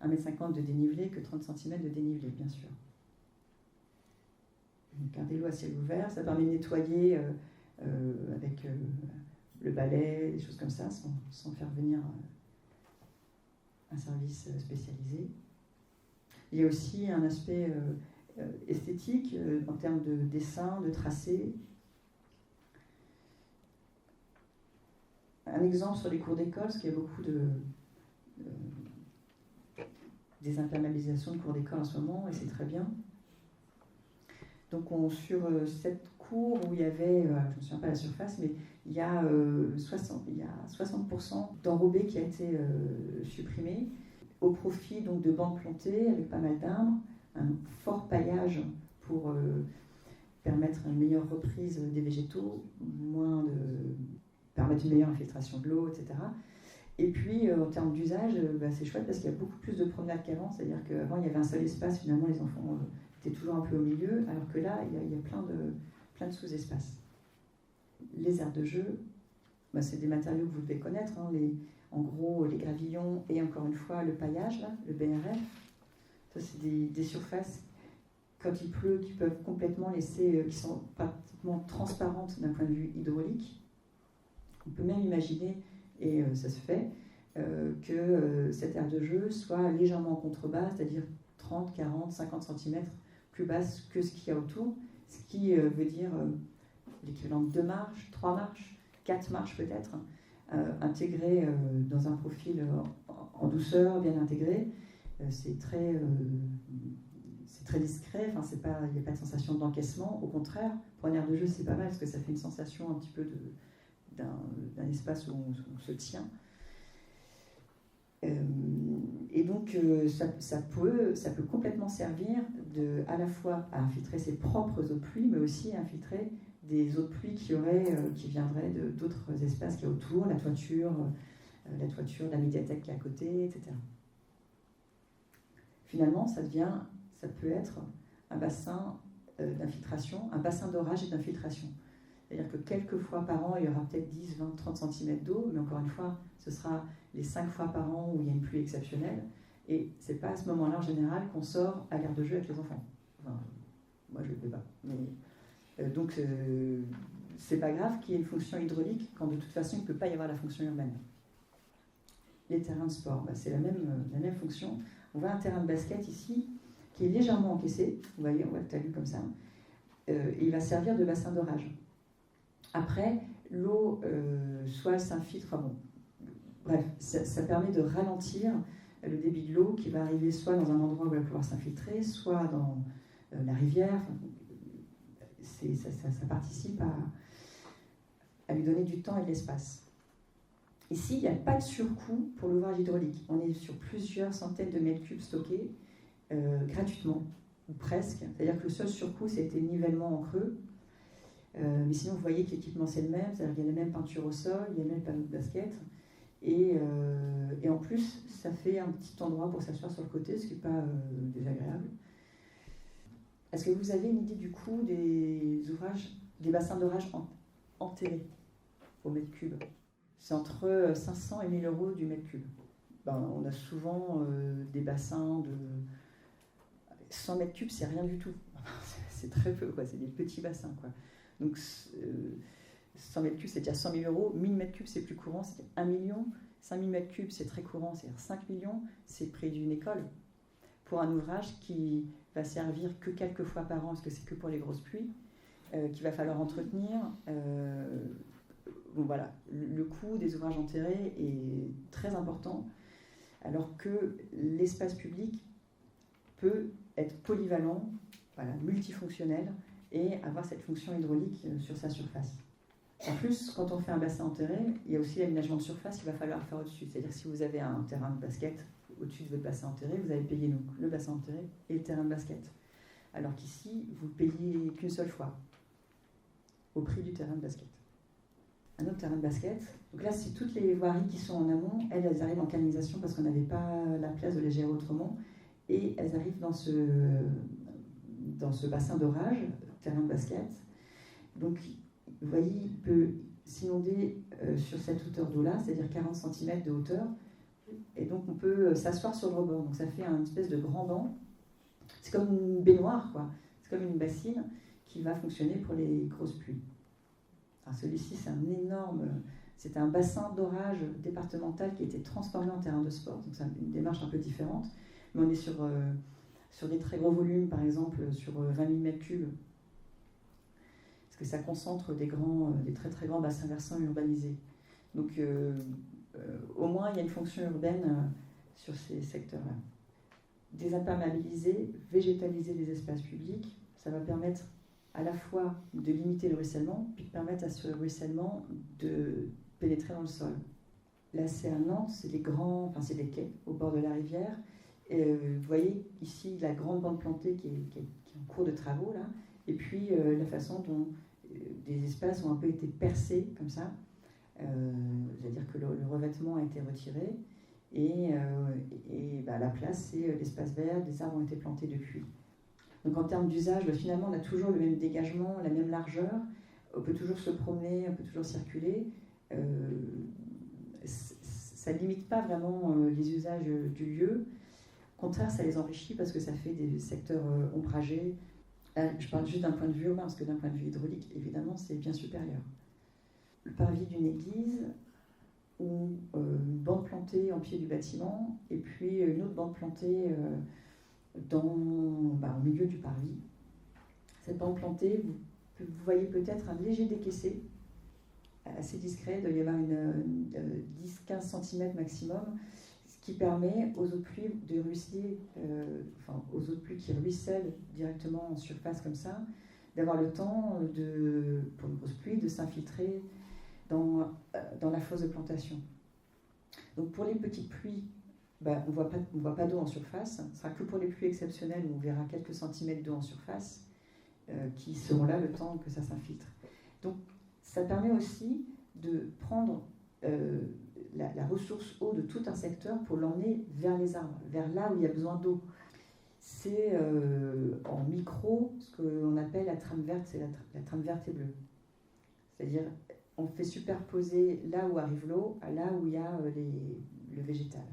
1,50 m de dénivelé que 30 cm de dénivelé, bien sûr. Donc garder l'eau à ciel ouvert, ça permet de nettoyer avec le balai, des choses comme ça, sans faire venir un service spécialisé. Il y a aussi un aspect esthétique en termes de dessin, de tracé. Un exemple sur les cours d'école, parce qu'il y a beaucoup de désimperméabilisation de cours d'école en ce moment, et c'est très bien. Donc sur cette cour où il y avait, je ne me souviens pas la surface, mais il y a 60% d'enrobé qui a été supprimé, au profit donc de bancs plantés avec pas mal d'arbres, un fort paillage pour permettre une meilleure reprise des végétaux, permettre une meilleure infiltration de l'eau, etc. Et puis en termes d'usage, c'est chouette parce qu'il y a beaucoup plus de promenades qu'avant, c'est-à-dire qu'avant il y avait un seul espace, finalement les enfants étaient toujours un peu au milieu, alors que là il y a plein de sous-espaces. Les aires de jeu, c'est des matériaux que vous devez connaître, hein, en gros les gravillons et encore une fois le paillage, là, le BRF. Ça, c'est des surfaces, quand il pleut, qui peuvent complètement laisser, qui sont pratiquement transparentes d'un point de vue hydraulique. On peut même imaginer, et ça se fait, que cette aire de jeu soit légèrement en contrebas, c'est-à-dire 30, 40, 50 cm plus basse que ce qu'il y a autour, ce qui veut dire l'équivalent de 2 marches, 3 marches, 4 marches peut-être, intégrées dans un profil en douceur, bien intégré. C'est très discret, enfin, il n'y a pas de sensation d'encaissement. Au contraire, pour une aire de jeu, c'est pas mal parce que ça fait une sensation un petit peu d'un espace où on se tient. Et donc, ça peut complètement servir à la fois à infiltrer ses propres eaux de pluie, mais aussi à infiltrer des eaux de pluie qui viendraient d'autres espaces qu'il y a autour, la toiture, la médiathèque qui est à côté, etc. Finalement, ça peut être un bassin d'infiltration, un bassin d'orage et d'infiltration. C'est-à-dire que quelques fois par an, il y aura peut-être 10, 20, 30 cm d'eau, mais encore une fois, ce sera les 5 fois par an où il y a une pluie exceptionnelle. Et ce n'est pas à ce moment-là, en général, qu'on sort à l'aire de jeu avec les enfants. Enfin, moi, je ne le fais pas. Mais, donc, c'est pas grave qu'il y ait une fonction hydraulique quand de toute façon, il ne peut pas y avoir la fonction urbaine. Les terrains de sport, c'est la même fonction. On voit un terrain de basket ici qui est légèrement encaissé. Vous voyez, on voit le talus comme ça. Et il va servir de bassin d'orage. Après, l'eau, soit elle s'infiltre, bref, ça permet de ralentir le débit de l'eau qui va arriver soit dans un endroit où elle va pouvoir s'infiltrer, soit dans la rivière. Ça participe à lui donner du temps et de l'espace. Ici, il n'y a pas de surcoût pour l'ouvrage hydraulique. On est sur plusieurs centaines de mètres cubes stockés gratuitement, ou presque. C'est-à-dire que le seul surcoût, c'était le nivellement en creux. Mais sinon, vous voyez que l'équipement, c'est le même. C'est-à-dire qu'il y a la même peinture au sol, il y a le même panneau de basket. Et en plus, ça fait un petit endroit pour s'asseoir sur le côté, ce qui n'est pas désagréable. Est-ce que vous avez une idée du coût des bassins d'orage enterrés au mètre cube? C'est entre 500 et 1000 euros du mètre cube. On a souvent des bassins de 100 mètres cubes, c'est rien du tout. C'est très peu, quoi. C'est des petits bassins, quoi. Donc 100 mètres cubes, c'est déjà 100 000 euros. 1000 mètres cubes, c'est plus courant, c'est 1 million. 5000 mètres cubes, c'est très courant, c'est-à-dire 5 millions. C'est le prix d'une école. Pour un ouvrage qui va servir que quelques fois par an, parce que c'est que pour les grosses pluies, qu'il va falloir entretenir. Voilà, le coût des ouvrages enterrés est très important, alors que l'espace public peut être polyvalent, multifonctionnel, et avoir cette fonction hydraulique sur sa surface. En plus, quand on fait un bassin enterré, il y a aussi l'aménagement de surface qu'il va falloir faire au-dessus. C'est-à-dire que si vous avez un terrain de basket au-dessus de votre bassin enterré, vous allez payer le bassin enterré et le terrain de basket. Alors qu'ici, vous ne payez qu'une seule fois, au prix du terrain de basket. Un autre terrain de basket. Donc là, c'est toutes les voiries qui sont en amont. Elles arrivent en canalisation parce qu'on n'avait pas la place de les gérer autrement. Et elles arrivent dans ce bassin d'orage, terrain de basket. Donc, vous voyez, il peut s'inonder sur cette hauteur d'eau-là, c'est-à-dire 40 cm de hauteur. Et donc, on peut s'asseoir sur le rebord. Donc, ça fait une espèce de grand banc. C'est comme une baignoire, quoi. C'est comme une bassine qui va fonctionner pour les grosses pluies. Alors celui-ci, c'était un bassin d'orage départemental qui a été transformé en terrain de sport. Donc c'est une démarche un peu différente. Mais on est sur des très gros volumes, par exemple, sur 20 000 mètres cubes. Parce que ça concentre des très très grands bassins versants urbanisés. Donc au moins, il y a une fonction urbaine sur ces secteurs-là. Désimperméabiliser, végétaliser les espaces publics, ça va permettre à la fois de limiter le ruissellement, puis de permettre à ce ruissellement de pénétrer dans le sol. Là, c'est à Nantes, c'est des quais au bord de la rivière. Et, vous voyez ici la grande bande plantée qui est en cours de travaux, là. Et puis la façon dont des espaces ont un peu été percés, comme ça. C'est-à-dire que le revêtement a été retiré. Et la place, c'est l'espace vert, des arbres ont été plantés depuis. Donc en termes d'usage, finalement, on a toujours le même dégagement, la même largeur. On peut toujours se promener, on peut toujours circuler. ça ne limite pas vraiment les usages du lieu. Au contraire, ça les enrichit parce que ça fait des secteurs ombragés. Je parle juste d'un point de vue urbain, parce que d'un point de vue hydraulique, évidemment, c'est bien supérieur. Le parvis d'une église, ou une bande plantée en pied du bâtiment, et puis une autre bande plantée au milieu du parvis. Cette bande plantée, vous voyez peut-être un léger décaissé, assez discret, il doit y avoir 10-15 cm maximum, ce qui permet aux eaux de pluie de ruisseler, aux eaux de pluie qui ruissellent directement en surface comme ça, d'avoir le temps, pour une grosse pluie, de s'infiltrer dans la fosse de plantation. Donc pour les petites pluies, on ne voit pas d'eau en surface, ce sera que pour les pluies exceptionnelles où on verra quelques centimètres d'eau en surface, qui seront là le temps que ça s'infiltre. Donc ça permet aussi de prendre la ressource eau de tout un secteur pour l'emmener vers les arbres, vers là où il y a besoin d'eau. C'est en micro ce qu'on appelle la trame verte, c'est la trame verte et bleue. C'est-à-dire, on fait superposer là où arrive l'eau à là où il y a le végétal,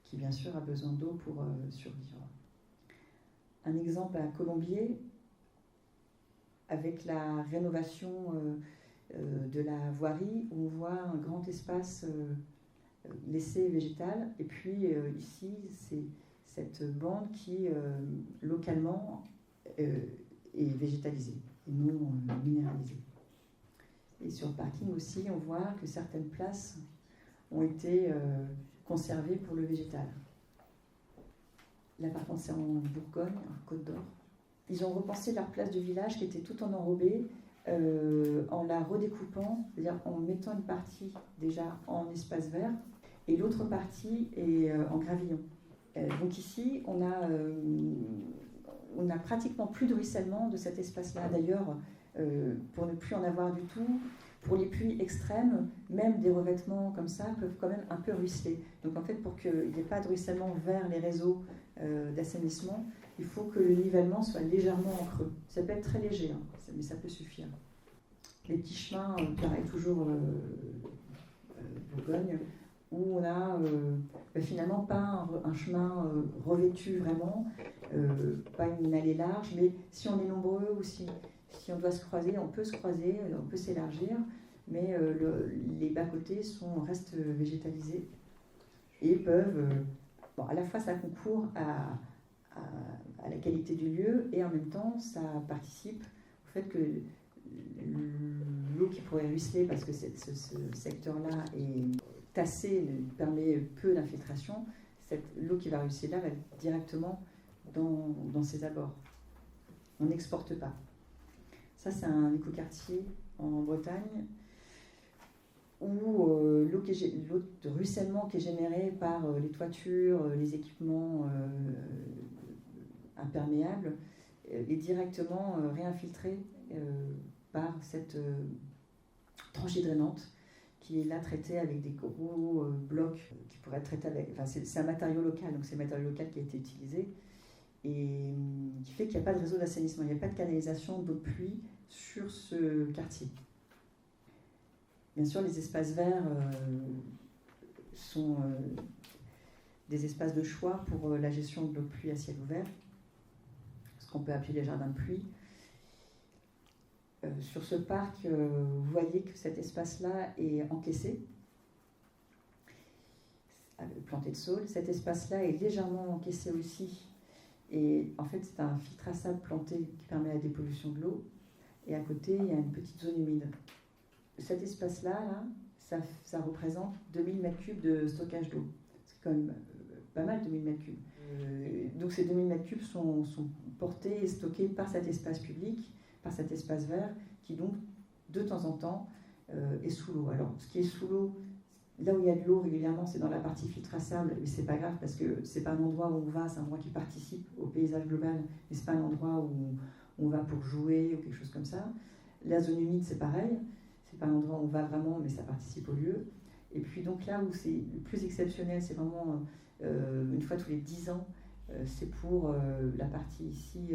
qui bien sûr a besoin d'eau pour survivre. Un exemple à Colombier, avec la rénovation de la voirie, où on voit un grand espace laissé végétal, et puis ici, c'est cette bande qui, localement, est végétalisée et non minéralisée. Et sur le parking aussi, on voit que certaines places ont été conservées pour le végétal. Là, par contre, c'est en Bourgogne, en Côte d'Or. Ils ont repensé leur place de village qui était tout en enrobée, en la redécoupant, c'est-à-dire en mettant une partie déjà en espace vert et l'autre partie est en gravillon. Donc ici, on a pratiquement plus de ruissellement de cet espace-là. D'ailleurs, pour ne plus en avoir du tout, pour les pluies extrêmes, même des revêtements comme ça peuvent quand même un peu ruisseler. Donc en fait, pour qu'il n'y ait pas de ruissellement vers les réseaux d'assainissement, il faut que le nivellement soit légèrement en creux. Ça peut être très léger, hein, mais ça peut suffire. Les petits chemins, pareil, toujours Bourgogne, où on a finalement pas un chemin revêtu vraiment, pas une allée large, mais si on est nombreux ou si on doit se croiser, on peut se croiser, on peut s'élargir, mais les bas-côtés restent végétalisés et peuvent... à la fois ça concourt à la qualité du lieu et en même temps ça participe au fait que l'eau qui pourrait ruisseler, parce que ce secteur-là est tassé, permet peu d'infiltration, l'eau qui va ruisseler là va directement dans ses abords. On n'exporte pas. Ça, c'est un écoquartier en Bretagne où l'eau de ruissellement qui est générée par les toitures, les équipements imperméables est directement réinfiltrée par cette tranchée drainante qui est là traitée avec des gros blocs qui pourraient être traités avec... Enfin, c'est un matériau local, donc c'est un matériau local qui a été utilisé et qui fait qu'il n'y a pas de réseau d'assainissement, il n'y a pas de canalisation d'eau de pluie sur ce quartier. Bien sûr, les espaces verts sont des espaces de choix pour la gestion de l'eau de pluie à ciel ouvert, ce qu'on peut appeler les jardins de pluie. Sur ce parc, vous voyez que cet espace-là est encaissé, planté de saules. Cet espace-là est légèrement encaissé aussi. Et en fait, c'est un filtre à sable planté qui permet la dépollution de l'eau. Et à côté, il y a une petite zone humide. Cet espace-là, ça représente 2000 m3 de stockage d'eau. C'est quand même pas mal, 2000 m3. Donc ces 2000 m3 sont portés et stockés par cet espace public, par cet espace vert, qui donc, de temps en temps, est sous l'eau. Alors, ce qui est sous l'eau, là où il y a de l'eau régulièrement, c'est dans la partie filtre à sable, mais c'est pas grave parce que c'est pas un endroit où on va, c'est un endroit qui participe au paysage global, mais c'est pas un endroit où on va pour jouer ou quelque chose comme ça. La zone humide, c'est pareil, c'est pas un endroit où on va vraiment, mais ça participe au lieu. Et puis donc là où c'est le plus exceptionnel, c'est vraiment une fois tous les 10 ans, c'est pour la partie ici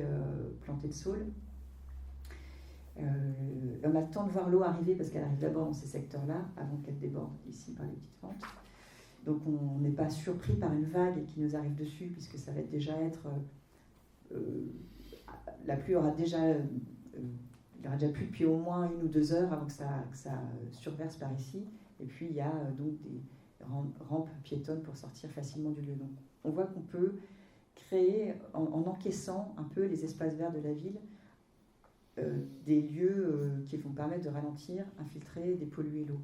plantée de saules. On a le temps de voir l'eau arriver parce qu'elle arrive d'abord dans ces secteurs-là, avant qu'elle déborde ici par les petites fentes. Donc on n'est pas surpris par une vague qui nous arrive dessus, puisque ça va déjà être... la pluie aura déjà... il y aura déjà plu depuis au moins 1 ou 2 heures avant que ça surverse par ici. Et puis il y a donc des rampes piétonnes pour sortir facilement du lieu. Donc on voit qu'on peut créer, en encaissant un peu les espaces verts de la ville, des lieux qui vont permettre de ralentir, infiltrer, dépolluer l'eau.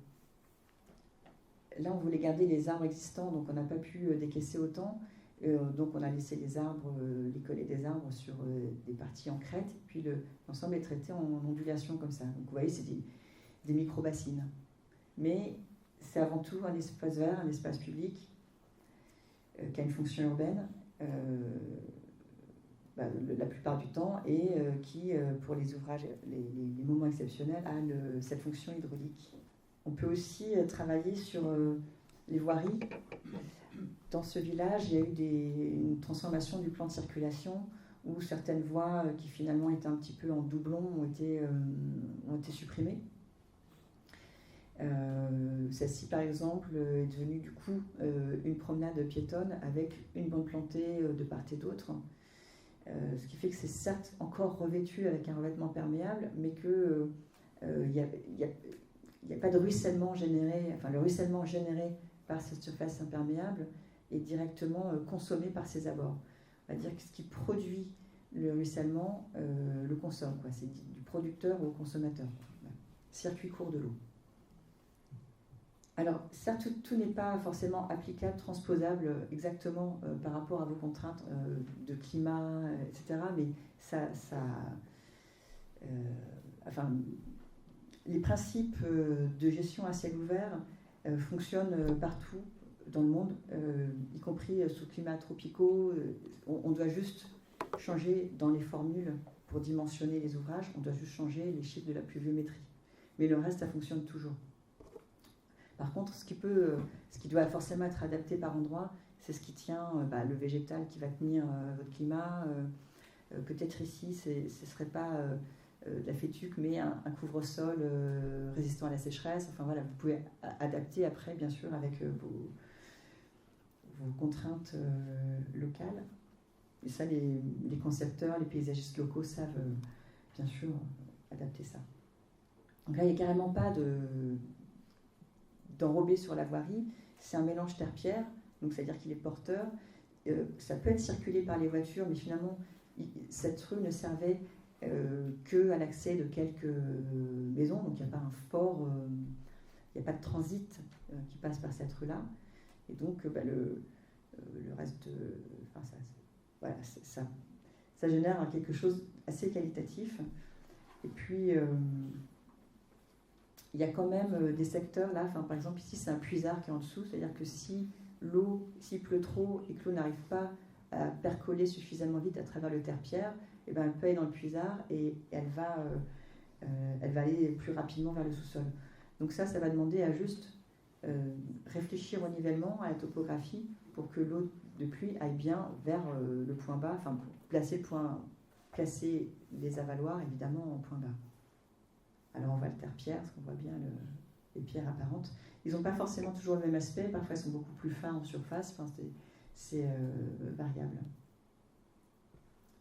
Là, on voulait garder les arbres existants, donc on n'a pas pu décaisser autant. Donc on a laissé les arbres, les collets des arbres sur des parties en crête, puis l'ensemble est traité en ondulation comme ça. Donc vous voyez, c'est des micro-bassines. Mais c'est avant tout un espace vert, un espace public qui a une fonction urbaine la plupart du temps et qui, pour les ouvrages, les moments exceptionnels, a cette fonction hydraulique. On peut aussi travailler sur les voiries. Dans ce village, il y a eu une transformation du plan de circulation où certaines voies qui finalement étaient un petit peu en doublon ont été supprimées. Celle-ci, par exemple, est devenue du coup une promenade piétonne avec une bande plantée de part et d'autre. Ce qui fait que c'est certes encore revêtu avec un revêtement perméable, mais qu'il n'y a pas de ruissellement généré, enfin le ruissellement généré par cette surface imperméable est directement consommé par ses abords. On va dire que ce qui produit le ruissellement le consomme, quoi. C'est du producteur au consommateur. Circuit court de l'eau. Alors, certes, tout n'est pas forcément applicable, transposable exactement par rapport à vos contraintes de climat, etc. Mais les principes de gestion à ciel ouvert fonctionnent partout dans le monde, y compris sous climats tropicaux. On doit juste changer dans les formules pour dimensionner les ouvrages, on doit juste changer les chiffres de la pluviométrie. Mais le reste, ça fonctionne toujours. Par contre, ce qui doit forcément être adapté par endroit, c'est ce qui tient le végétal qui va tenir votre climat. Peut-être ici, ce ne serait pas de la fétuque, mais un couvre-sol résistant à la sécheresse. Enfin voilà, vous pouvez adapter après, bien sûr, avec vos contraintes locales. Et ça, les concepteurs, les paysagistes locaux savent bien sûr adapter ça. Donc là, il n'y a carrément pas d'enrobé sur la voirie, c'est un mélange terre-pierre, donc c'est-à-dire qu'il est porteur. Ça peut être circulé par les voitures, mais finalement, cette rue ne servait qu'à l'accès de quelques maisons, donc il n'y a pas un fort, il n'y a pas de transit qui passe par cette rue-là. Et donc, le reste ça génère quelque chose assez qualitatif. Et puis, il y a quand même des secteurs là, par exemple ici c'est un puisard qui est en dessous, c'est-à-dire que s'il pleut trop et que l'eau n'arrive pas à percoler suffisamment vite à travers le terre-pierre, elle peut aller dans le puisard et elle va aller plus rapidement vers le sous-sol. Donc ça va demander à juste réfléchir au nivellement, à la topographie, pour que l'eau de pluie aille bien vers le point bas, enfin placer les avaloirs évidemment en point bas. Alors on voit le terre-pierre, parce qu'on voit bien les pierres apparentes. Ils n'ont pas forcément toujours le même aspect, parfois ils sont beaucoup plus fins en surface, c'est variable.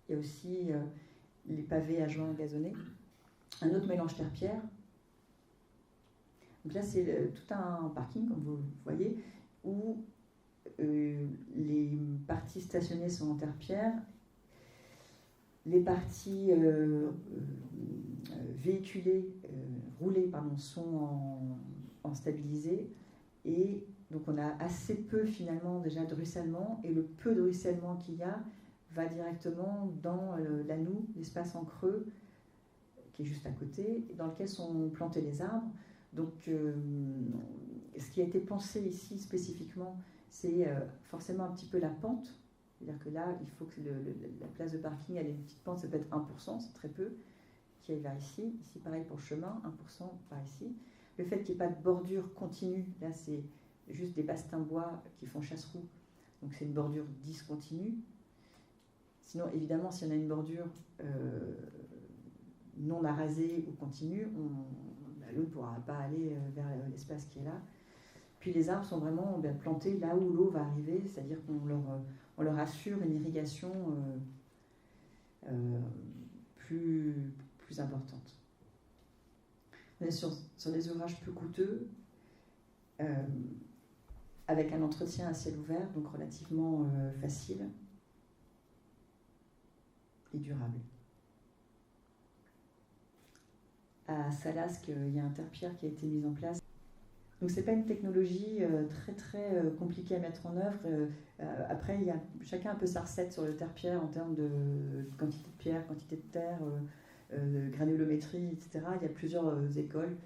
Il y a aussi les pavés à joints gazonnés, un autre mélange terre-pierre. Donc là c'est tout un parking, comme vous voyez, où les parties stationnées sont en terre-pierre, les parties véhiculées, roulées, sont en stabilisé, et donc on a assez peu finalement déjà de ruissellement, et le peu de ruissellement qu'il y a va directement dans l'Anou, l'espace en creux qui est juste à côté, dans lequel sont plantés les arbres. Donc ce qui a été pensé ici spécifiquement, c'est forcément un petit peu la pente. C'est-à-dire que là, il faut que la place de parking ait une petite pente, ça peut être 1%, c'est très peu, qui aille vers ici. Ici, pareil pour le chemin, 1% par ici. Le fait qu'il n'y ait pas de bordure continue, là, c'est juste des bastins bois qui font chasse-roue. Donc, c'est une bordure discontinue. Sinon, évidemment, si on a une bordure non arasée ou continue, l'eau ne pourra pas aller vers l'espace qui est là. Puis les arbres sont vraiment plantés là où l'eau va arriver, c'est-à-dire qu'on leur assure une irrigation plus importante. On est sur des ouvrages peu coûteux, avec un entretien à ciel ouvert, donc relativement facile et durable. À Salasque, il y a un terre-pierre qui a été mis en place. Donc c'est pas une technologie très compliquée à mettre en œuvre. Après, chacun a un peu sa recette sur le terre-pierre en termes de quantité de pierre, quantité de terre, granulométrie, etc. Il y a plusieurs écoles,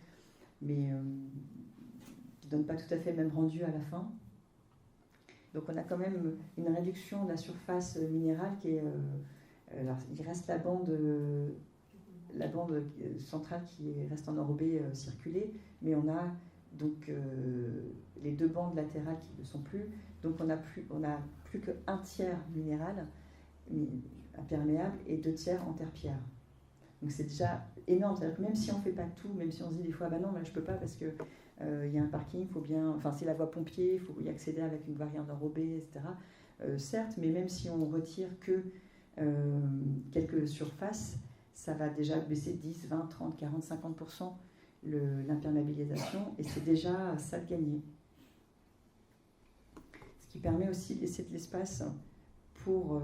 mais qui ne donnent pas tout à fait le même rendu à la fin. Donc on a quand même une réduction de la surface minérale qui est... alors, il reste la bande centrale qui reste enrobée, circulée, mais on a donc les deux bandes latérales qui ne sont plus. Donc on a plus qu'un tiers minéral, imperméable, et 2 tiers en terre-pierre. Donc c'est déjà énorme. C'est-à-dire que même si on ne fait pas tout, même si on se dit des fois, bah non, je ne peux pas parce que il y a un parking, il faut bien... Enfin, c'est la voie pompier, il faut y accéder avec une voirie enrobée, etc. Certes, mais même si on retire que quelques surfaces, ça va déjà baisser 10, 20, 30, 40, 50% l'imperméabilisation, et c'est déjà ça de gagner. Ce qui permet aussi de laisser de l'espace pour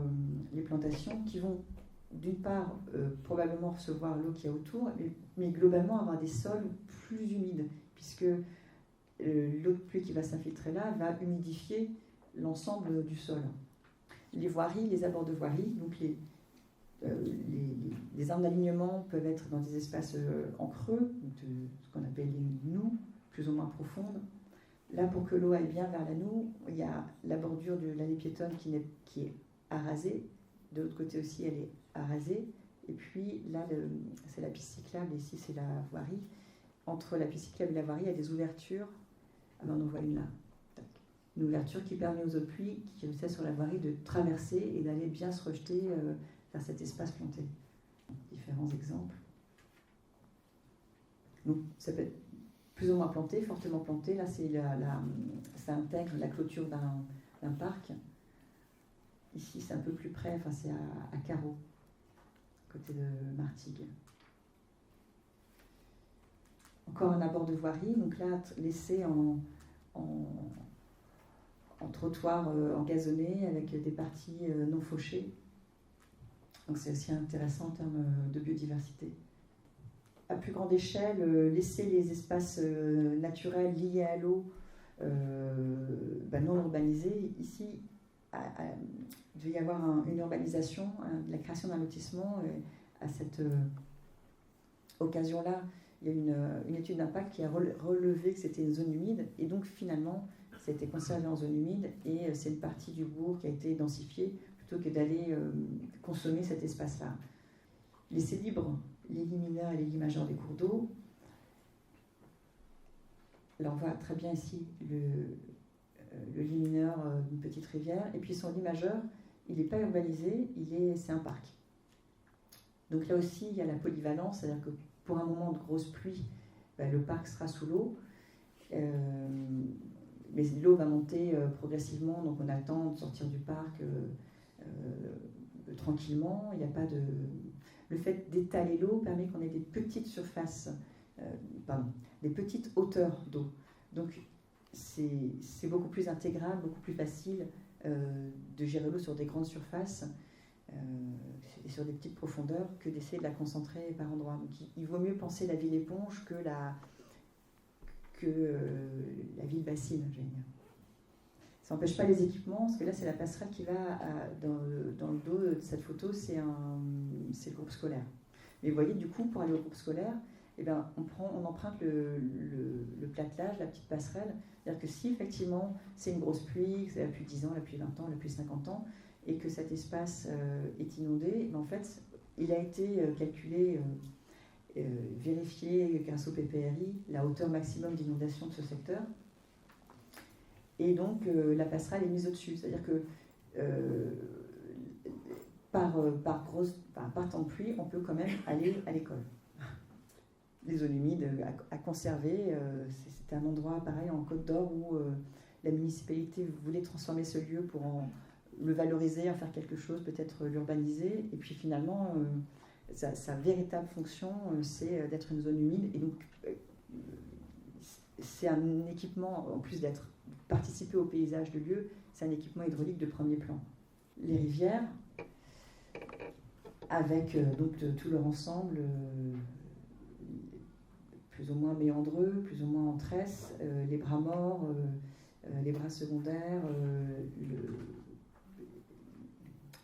les plantations qui vont d'une part probablement recevoir l'eau qu'il y a autour, mais globalement avoir des sols plus humides, puisque l'eau de pluie qui va s'infiltrer là va humidifier l'ensemble du sol. Les voiries, les abords de voiries, donc les armes d'alignement peuvent être dans des espaces en creux, ce qu'on appelle les noues, plus ou moins profondes. Là, pour que l'eau aille bien vers la noue, il y a la bordure de l'allée piétonne qui est arasée. De l'autre côté aussi, elle est arasée. Et puis là, c'est la piste cyclable, et ici, c'est la voirie. Entre la piste cyclable et la voirie, il y a des ouvertures. Ah ben, on en voit une là. Une ouverture qui permet aux eaux de pluie qui réussissent sur la voirie de traverser et d'aller bien se rejeter vers cet espace planté. Différents exemples. Donc, ça peut être plus ou moins planté, fortement planté. Là, ça intègre la clôture d'un parc. Ici, c'est un peu plus près, enfin, c'est à Carreau, côté de Martigues. Encore un abord de voirie, donc là, laissé en trottoir engazonné avec des parties non fauchées. Donc c'est aussi intéressant en termes de biodiversité. À plus grande échelle, laisser les espaces naturels liés à l'eau non urbanisés. Ici, il devait y avoir une urbanisation, la création d'un lotissement. À cette occasion-là, il y a une étude d'impact qui a relevé que c'était une zone humide, et donc finalement, ça a été conservé en zone humide, et c'est une partie du bourg qui a été densifiée plutôt que d'aller consommer cet espace-là. Laisser libre les lits mineurs et les lits majeurs des cours d'eau. Là, on voit très bien ici le lit mineur d'une petite rivière, et puis son lit majeur, il n'est pas urbanisé, c'est un parc. Donc là aussi, il y a la polyvalence, c'est-à-dire que pour un moment de grosse pluie, le parc sera sous l'eau, mais l'eau va monter progressivement, donc on a le temps de sortir du parc tranquillement. Il n'y a pas de... Le fait d'étaler l'eau permet qu'on ait des petites surfaces, des petites hauteurs d'eau. Donc c'est beaucoup plus intégral, beaucoup plus facile de gérer l'eau sur des grandes surfaces et sur des petites profondeurs que d'essayer de la concentrer par endroits. Donc il vaut mieux penser la ville éponge que la ville bassine, je vais dire. Ça n'empêche pas les équipements, parce que là c'est la passerelle qui va dans le dos de cette photo, c'est le groupe scolaire. Mais vous voyez, du coup, pour aller au groupe scolaire, on emprunte le platelage, la petite passerelle. C'est-à-dire que si effectivement c'est une grosse pluie, que c'est depuis 10 ans, depuis 20 ans, depuis 50 ans, et que cet espace est inondé, en fait, il a été calculé, vérifié grâce au PPRI, la hauteur maximum d'inondation de ce secteur. Et donc la passerelle est mise au-dessus. C'est-à-dire que par temps de pluie, on peut quand même aller à l'école. Les zones humides à conserver, c'était un endroit pareil en Côte d'Or où la municipalité voulait transformer ce lieu pour le valoriser, en faire quelque chose, peut-être l'urbaniser. Et puis finalement, sa véritable fonction, c'est d'être une zone humide. Et donc, c'est un équipement, en plus d'être participer au paysage de lieu, c'est un équipement hydraulique de premier plan. Les rivières, avec donc tout leur ensemble, plus ou moins méandreux, plus ou moins en tresse, les bras morts, les bras secondaires,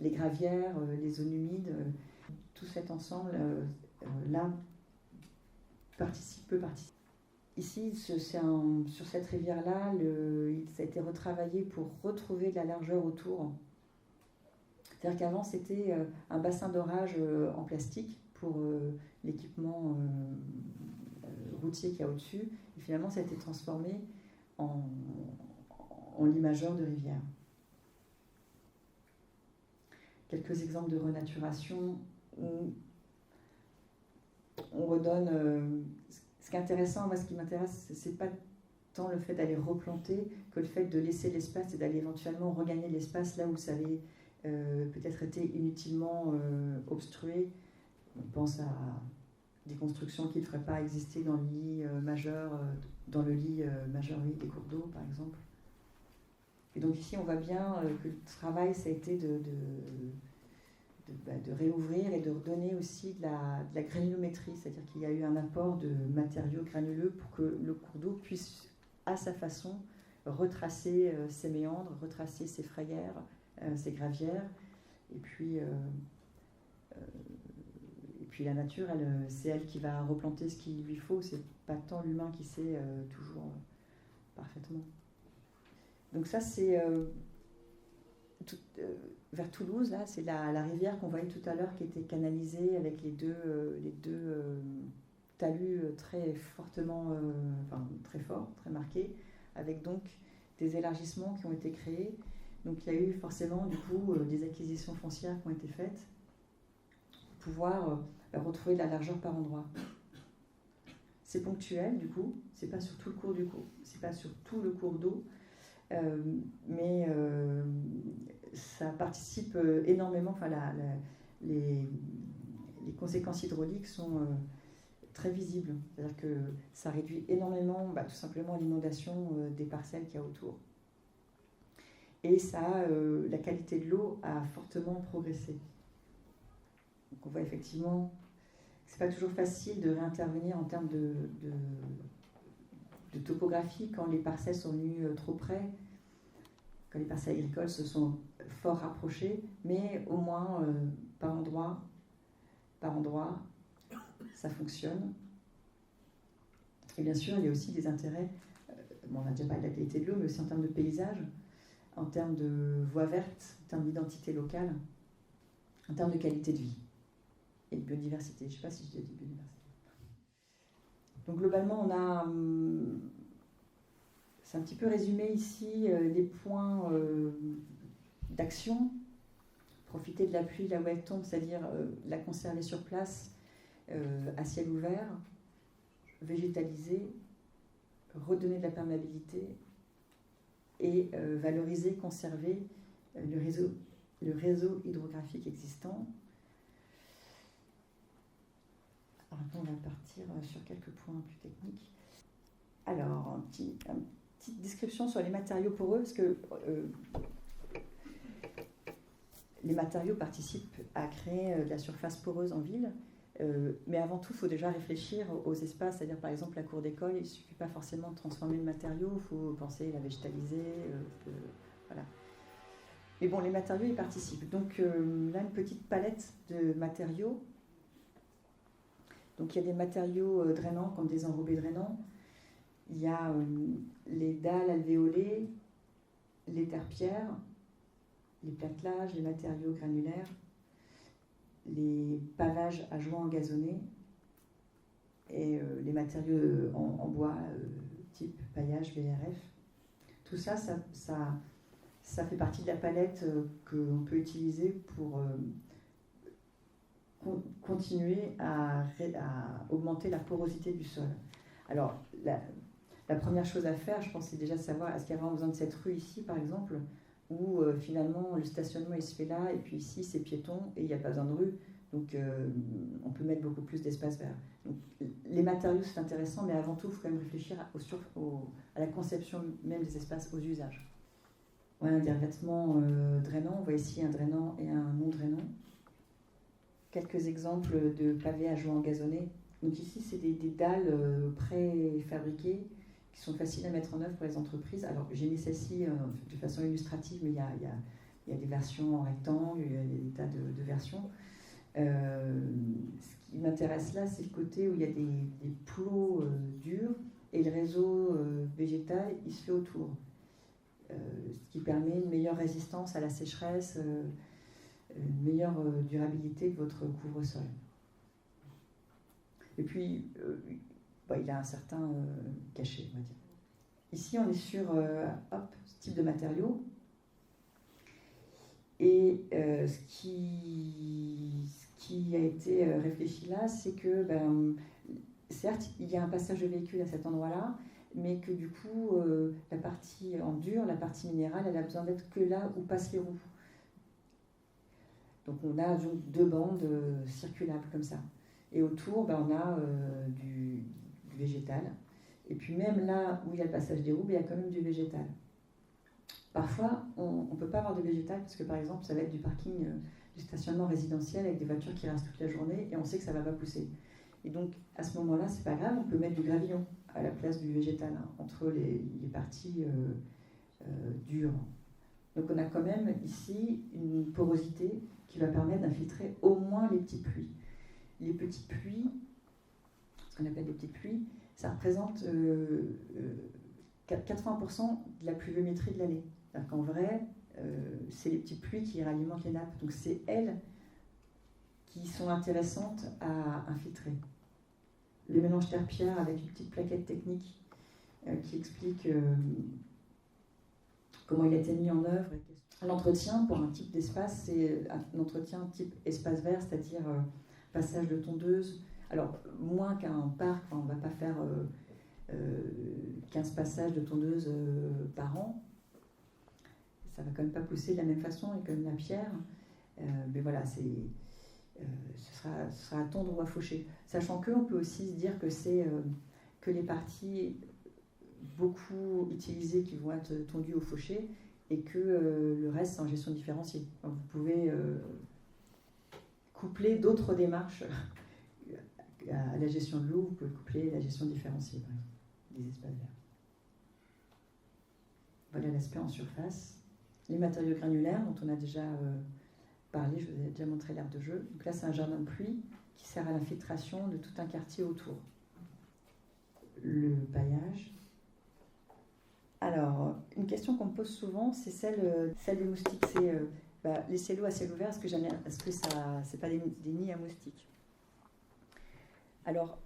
les gravières, les zones humides, tout cet ensemble là peut participer. Ici, sur cette rivière-là, ça a été retravaillé pour retrouver de la largeur autour. C'est-à-dire qu'avant, c'était un bassin d'orage en plastique pour l'équipement routier qu'il y a au-dessus. Et finalement, ça a été transformé en lit majeur de rivière. Quelques exemples de renaturation où on redonne... ce qui est intéressant, moi, ce qui m'intéresse, c'est pas tant le fait d'aller replanter que le fait de laisser l'espace et d'aller éventuellement regagner l'espace là où ça avait peut-être été inutilement obstrué. On pense à des constructions qui ne devraient pas exister dans le lit majeur, oui, des cours d'eau, par exemple. Et donc ici, on voit bien que le travail, ça a été de réouvrir et de redonner aussi de la granulométrie, c'est-à-dire qu'il y a eu un apport de matériaux granuleux pour que le cours d'eau puisse, à sa façon, retracer ses méandres, retracer ses frayères, ses gravières, et puis la nature, c'est elle qui va replanter ce qu'il lui faut, c'est pas tant l'humain qui sait toujours parfaitement. Donc ça, c'est vers Toulouse, là, c'est la rivière qu'on voyait tout à l'heure qui était canalisée avec les deux talus très fortement, très forts, très marqués, avec donc des élargissements qui ont été créés. Donc il y a eu forcément du coup des acquisitions foncières qui ont été faites pour pouvoir retrouver de la largeur par endroit. C'est ponctuel du coup, c'est pas sur tout le cours du cours, c'est pas sur tout le cours d'eau, mais ça participe énormément. Enfin, les conséquences hydrauliques sont très visibles, c'est-à-dire que ça réduit énormément, tout simplement l'inondation des parcelles qu'il y a autour. Et ça, la qualité de l'eau a fortement progressé. Donc on voit effectivement que c'est pas toujours facile de réintervenir en termes de topographie quand les parcelles sont venues trop près, quand les parcelles agricoles se sont fort rapprochées, mais au moins par endroit, ça fonctionne. Et bien sûr, il y a aussi des intérêts, on a déjà parlé de la qualité de l'eau, mais aussi en termes de paysage, en termes de voies vertes, en termes d'identité locale, en termes de qualité de vie et de biodiversité. Je ne sais pas si je dis biodiversité. Donc globalement, on a, c'est un petit peu résumé ici, les points d'action. Profiter de la pluie là où elle tombe, c'est-à-dire la conserver sur place, à ciel ouvert, végétaliser, redonner de la perméabilité et valoriser, conserver le réseau hydrographique existant. Alors maintenant, on va partir sur quelques points plus techniques. Alors, une petite description sur les matériaux poreux, parce que les matériaux participent à créer de la surface poreuse en ville, mais avant tout, il faut déjà réfléchir aux espaces, c'est-à-dire par exemple la cour d'école, il ne suffit pas forcément de transformer le matériau, il faut penser la végétaliser, voilà. Mais bon, les matériaux, ils participent. Donc là, une petite palette de matériaux. Donc il y a des matériaux drainants comme des enrobés drainants. Il y a les dalles alvéolées, les terre-pierres, les plâtelages, les matériaux granulaires, les pavages à joints engazonnés et les matériaux en bois type paillage, VRF. Tout ça, ça fait partie de la palette qu'on peut utiliser pour continuer à augmenter la porosité du sol. Alors, la première chose à faire, je pense, c'est déjà de savoir est-ce qu'il y a vraiment besoin de cette rue ici, par exemple, où finalement le stationnement il se fait là, et puis ici c'est piéton et il n'y a pas besoin de rue, donc on peut mettre beaucoup plus d'espace vert. Donc, les matériaux c'est intéressant, mais avant tout il faut quand même réfléchir à la conception même des espaces, aux usages. Voilà des revêtements drainants, on voit ici un drainant et un non drainant. Quelques exemples de pavés à joints gazonnés. Donc ici c'est des dalles préfabriquées qui sont faciles à mettre en œuvre pour les entreprises. Alors j'ai mis celle-ci de façon illustrative, mais il y a des versions en rectangle, il y a des tas de versions. Ce qui m'intéresse là, c'est le côté où il y a des plots durs et le réseau végétal, il se fait autour. Ce qui permet une meilleure résistance à la sécheresse, une meilleure durabilité de votre couvre-sol. Et puis, il a un certain cachet, on va dire. Ici, on est sur ce type de matériaux. Et ce qui a été réfléchi là, c'est que, certes, il y a un passage de véhicule à cet endroit-là, mais que du coup, la partie en dur, la partie minérale, elle a besoin d'être que là où passent les roues. Donc on a donc 2 bandes circulables comme ça. Et autour, on a du végétal. Et puis même là où il y a le passage des roues, il y a quand même du végétal. Parfois, on ne peut pas avoir de végétal parce que par exemple, ça va être du parking, du stationnement résidentiel avec des voitures qui restent toute la journée et on sait que ça ne va pas pousser. Et donc à ce moment-là, c'est pas grave, on peut mettre du gravillon à la place du végétal, entre les parties dures. Donc on a quand même ici une porosité qui va permettre d'infiltrer au moins les petites pluies. Les petites pluies, ce qu'on appelle les petites pluies, ça représente 80% de la pluviométrie de l'année. C'est-à-dire qu'en vrai, c'est les petites pluies qui alimentent les nappes. Donc c'est elles qui sont intéressantes à infiltrer. Le mélange terre-pierre avec une petite plaquette technique qui explique comment il a été mis en œuvre. L'entretien pour un type d'espace, c'est un entretien type espace vert, c'est-à-dire passage de tondeuse. Alors, moins qu'un parc, on ne va pas faire 15 passages de tondeuse par an. Ça ne va quand même pas pousser de la même façon, et comme la pierre. Mais voilà, ce sera à tondre ou à faucher. Sachant qu'on peut aussi se dire que c'est que les parties beaucoup utilisées qui vont être tondues au fauché, et que le reste, c'est en gestion différenciée. Donc, vous pouvez coupler d'autres démarches à la gestion de l'eau, vous pouvez coupler la gestion différenciée, par exemple, des espaces verts. Voilà l'aspect en surface. Les matériaux granulaires, dont on a déjà parlé, je vous ai déjà montré l'aire de jeu. Donc là, c'est un jardin de pluie qui sert à l'infiltration de tout un quartier autour. Le paillage. Alors, une question qu'on me pose souvent, c'est celle des moustiques. C'est laissez-l'eau à ciel ouvert, est-ce que ça, c'est pas des nids à moustiques? Alors,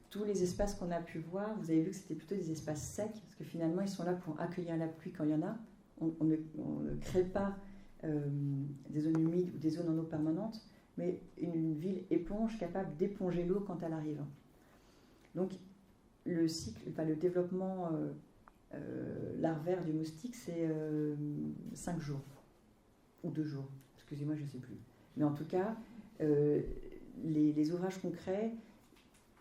tous les espaces qu'on a pu voir, vous avez vu que c'était plutôt des espaces secs, parce que finalement, ils sont là pour accueillir la pluie quand il y en a. On ne crée pas des zones humides ou des zones en eau permanente, mais une ville éponge capable d'éponger l'eau quand elle arrive. Donc, le cycle, le développement larvaire du moustique, c'est 5 jours ou 2 jours. Excusez-moi, je ne sais plus. Mais en tout cas, les ouvrages concrets,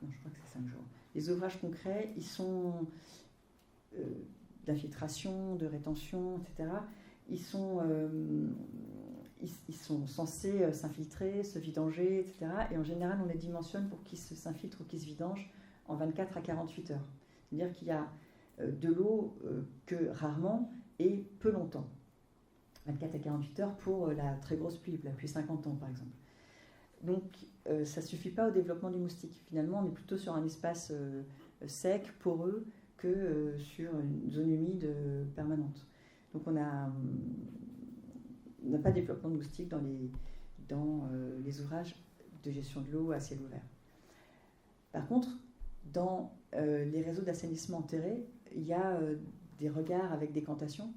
non, je crois que c'est 5 jours. Les ouvrages concrets, ils sont d'infiltration, de rétention, etc. Ils sont censés s'infiltrer, se vidanger, etc. Et en général, on les dimensionne pour qu'ils s'infiltrent ou qu'ils se vidangent en 24 à 48 heures. C'est-à-dire qu'il y a de l'eau que rarement et peu longtemps. 24 à 48 heures pour la très grosse pluie, la pluie 50 ans par exemple. Donc ça ne suffit pas au développement du moustique. Finalement, on est plutôt sur un espace sec, poreux, que sur une zone humide permanente. Donc on n'a pas de développement de moustiques dans les ouvrages de gestion de l'eau à ciel ouvert. Par contre, dans les réseaux d'assainissement enterrés, il y a des regards avec décantation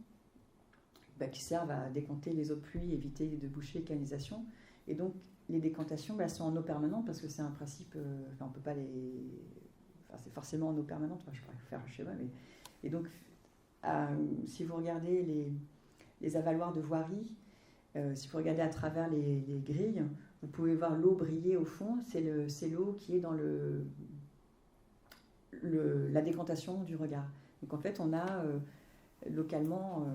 qui servent à décanter les eaux de pluie, éviter de boucher les canalisations. Et donc, les décantations, elles sont en eau permanente parce que c'est un principe, on peut pas les... Enfin, c'est forcément en eau permanente, je pourrais faire un schéma, mais... Et donc, si vous regardez les avaloirs de voirie, si vous regardez à travers les grilles, vous pouvez voir l'eau briller au fond, c'est l'eau qui est dans la décantation du regard. Donc en fait, on a localement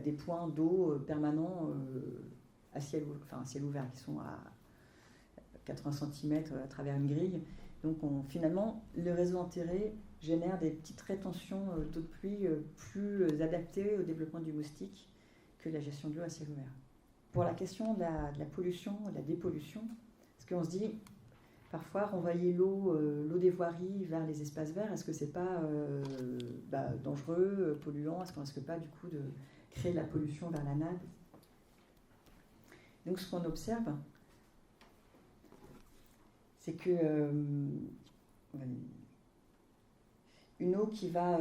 des points d'eau permanents à ciel ouvert, qui sont à 80 cm à travers une grille. Donc finalement, le réseau enterré génère des petites rétentions d'eau de pluie plus adaptées au développement du moustique que la gestion de l'eau à ciel ouvert. Pour la question de la pollution, de la dépollution, parce qu'on se dit, parfois, renvoyer l'eau des voiries vers les espaces verts, est-ce que c'est pas dangereux, polluant? Est-ce qu'on risque pas du coup de créer de la pollution vers la nappe? Donc ce qu'on observe, c'est que une eau qui va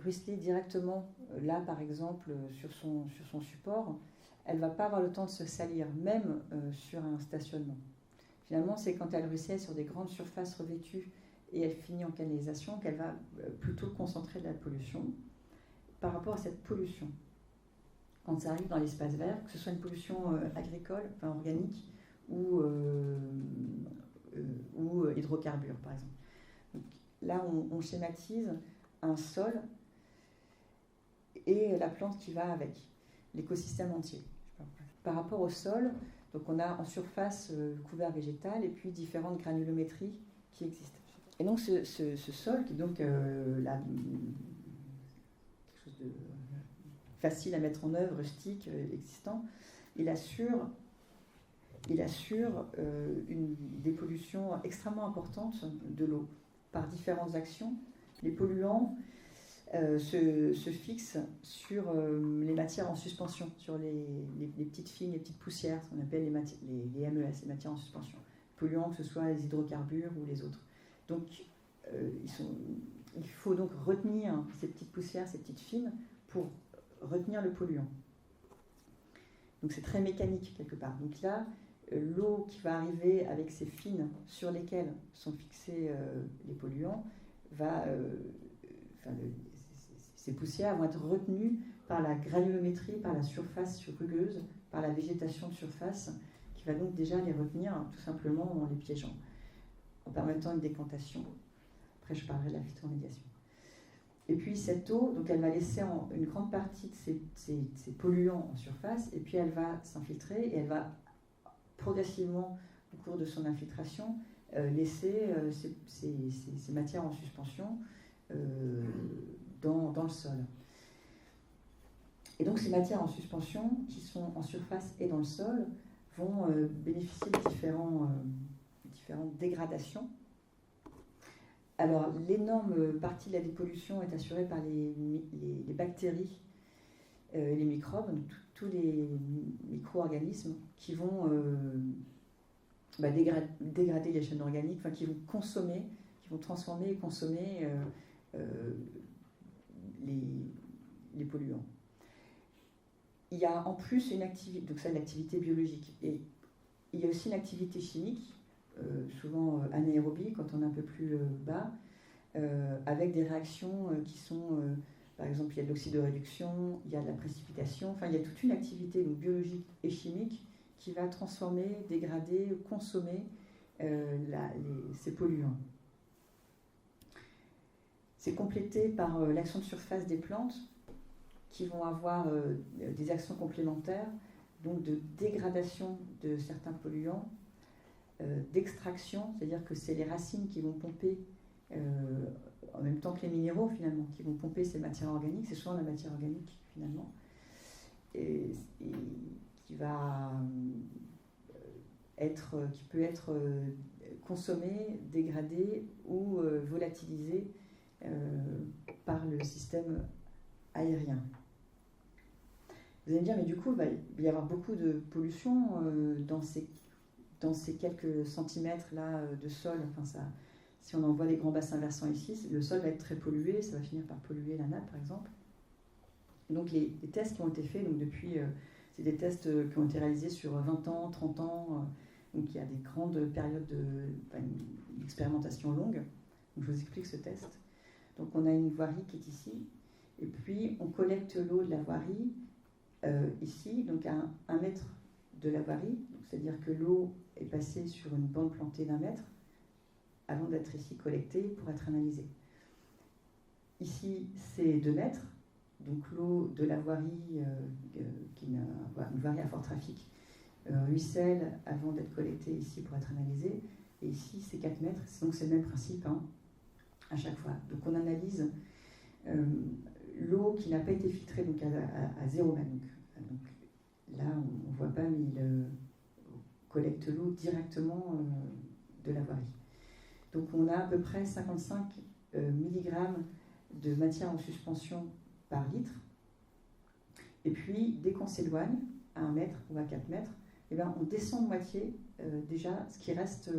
ruisseler directement, là par exemple, sur son support, elle ne va pas avoir le temps de se salir, même sur un stationnement. Finalement, c'est quand elle ruisselle sur des grandes surfaces revêtues et elle finit en canalisation qu'elle va plutôt concentrer de la pollution. Par rapport à cette pollution, quand ça arrive dans l'espace vert, que ce soit une pollution agricole, enfin organique, ou hydrocarbures, par exemple. Donc, là, on schématise un sol et la plante qui va avec, l'écosystème entier. Par rapport au sol, donc on a en surface couvert végétal et puis différentes granulométries qui existent. Et donc ce sol, qui est donc quelque chose de facile à mettre en œuvre, rustique, existant, il assure une dépollution extrêmement importante de l'eau par différentes actions. Les polluants se fixent sur les matières en suspension, sur les petites fines, les petites poussières, ce qu'on appelle les MES, les matières en suspension. Polluants, que ce soit les hydrocarbures ou les autres. Donc, il faut donc retenir ces petites poussières, ces petites fines, pour retenir le polluant. Donc, c'est très mécanique, quelque part. Donc là, l'eau qui va arriver avec ces fines sur lesquelles sont fixés les polluants ces poussières vont être retenues par la granulométrie, par la surface rugueuse, par la végétation de surface, qui va donc déjà les retenir tout simplement en les piégeant, en permettant une décantation. Après, je parlerai de la phytomédiation. Et puis cette eau, donc elle va laisser une grande partie de ces polluants en surface, et puis elle va s'infiltrer, et elle va progressivement, au cours de son infiltration, laisser ces matières en suspension dans le sol. Et donc ces matières en suspension, qui sont en surface et dans le sol, vont bénéficier de différentes dégradations. Alors l'énorme partie de la dépollution est assurée par les bactéries et les microbes, donc tous les micro-organismes qui vont dégrader les chaînes organiques, enfin qui vont transformer et consommer les polluants. Il y a en plus une activité, donc ça l'activité biologique, et il y a aussi une activité chimique, souvent anaérobie quand on est un peu plus bas, avec des réactions qui sont, par exemple, il y a de l'oxyde de réduction, il y a de la précipitation, enfin il y a toute une activité donc, biologique et chimique qui va transformer, dégrader, consommer ces polluants. C'est complété par l'action de surface des plantes qui vont avoir des actions complémentaires, donc de dégradation de certains polluants, d'extraction, c'est-à-dire que c'est les racines qui vont pomper, en même temps que les minéraux finalement, qui vont pomper ces matières organiques, c'est souvent la matière organique finalement, et qui peut être consommée, dégradée ou volatilisée par le système aérien. Vous allez me dire, mais du coup, il va y avoir beaucoup de pollution dans ces quelques centimètres là de sol. Enfin, si on envoie les grands bassins versants ici, le sol va être très pollué, ça va finir par polluer la nappe, par exemple. Donc les tests qui ont été faits, donc depuis, c'est des tests qui ont été réalisés sur 20 ans, 30 ans, Donc il y a des grandes périodes d'expérimentation longue. Donc, je vous explique ce test. Donc on a une voirie qui est ici, et puis on collecte l'eau de la voirie ici, donc à 1 mètre de la voirie. C'est-à-dire que l'eau est passée sur une bande plantée d'1 mètre avant d'être ici collectée pour être analysée. Ici, c'est 2 mètres, donc l'eau de la voirie, qui est une voirie à fort trafic, ruisselle avant d'être collectée ici pour être analysée. Et ici, c'est 4 mètres, donc c'est le même principe à chaque fois. Donc on analyse l'eau qui n'a pas été filtrée donc à 0 mètre. Donc là, on ne voit pas, mais il collecte l'eau directement de la voirie. Donc on a à peu près 55 mg de matière en suspension par litre. Et puis, dès qu'on s'éloigne à 1 mètre ou à 4 mètres, eh bien, on descend de moitié déjà ce qui reste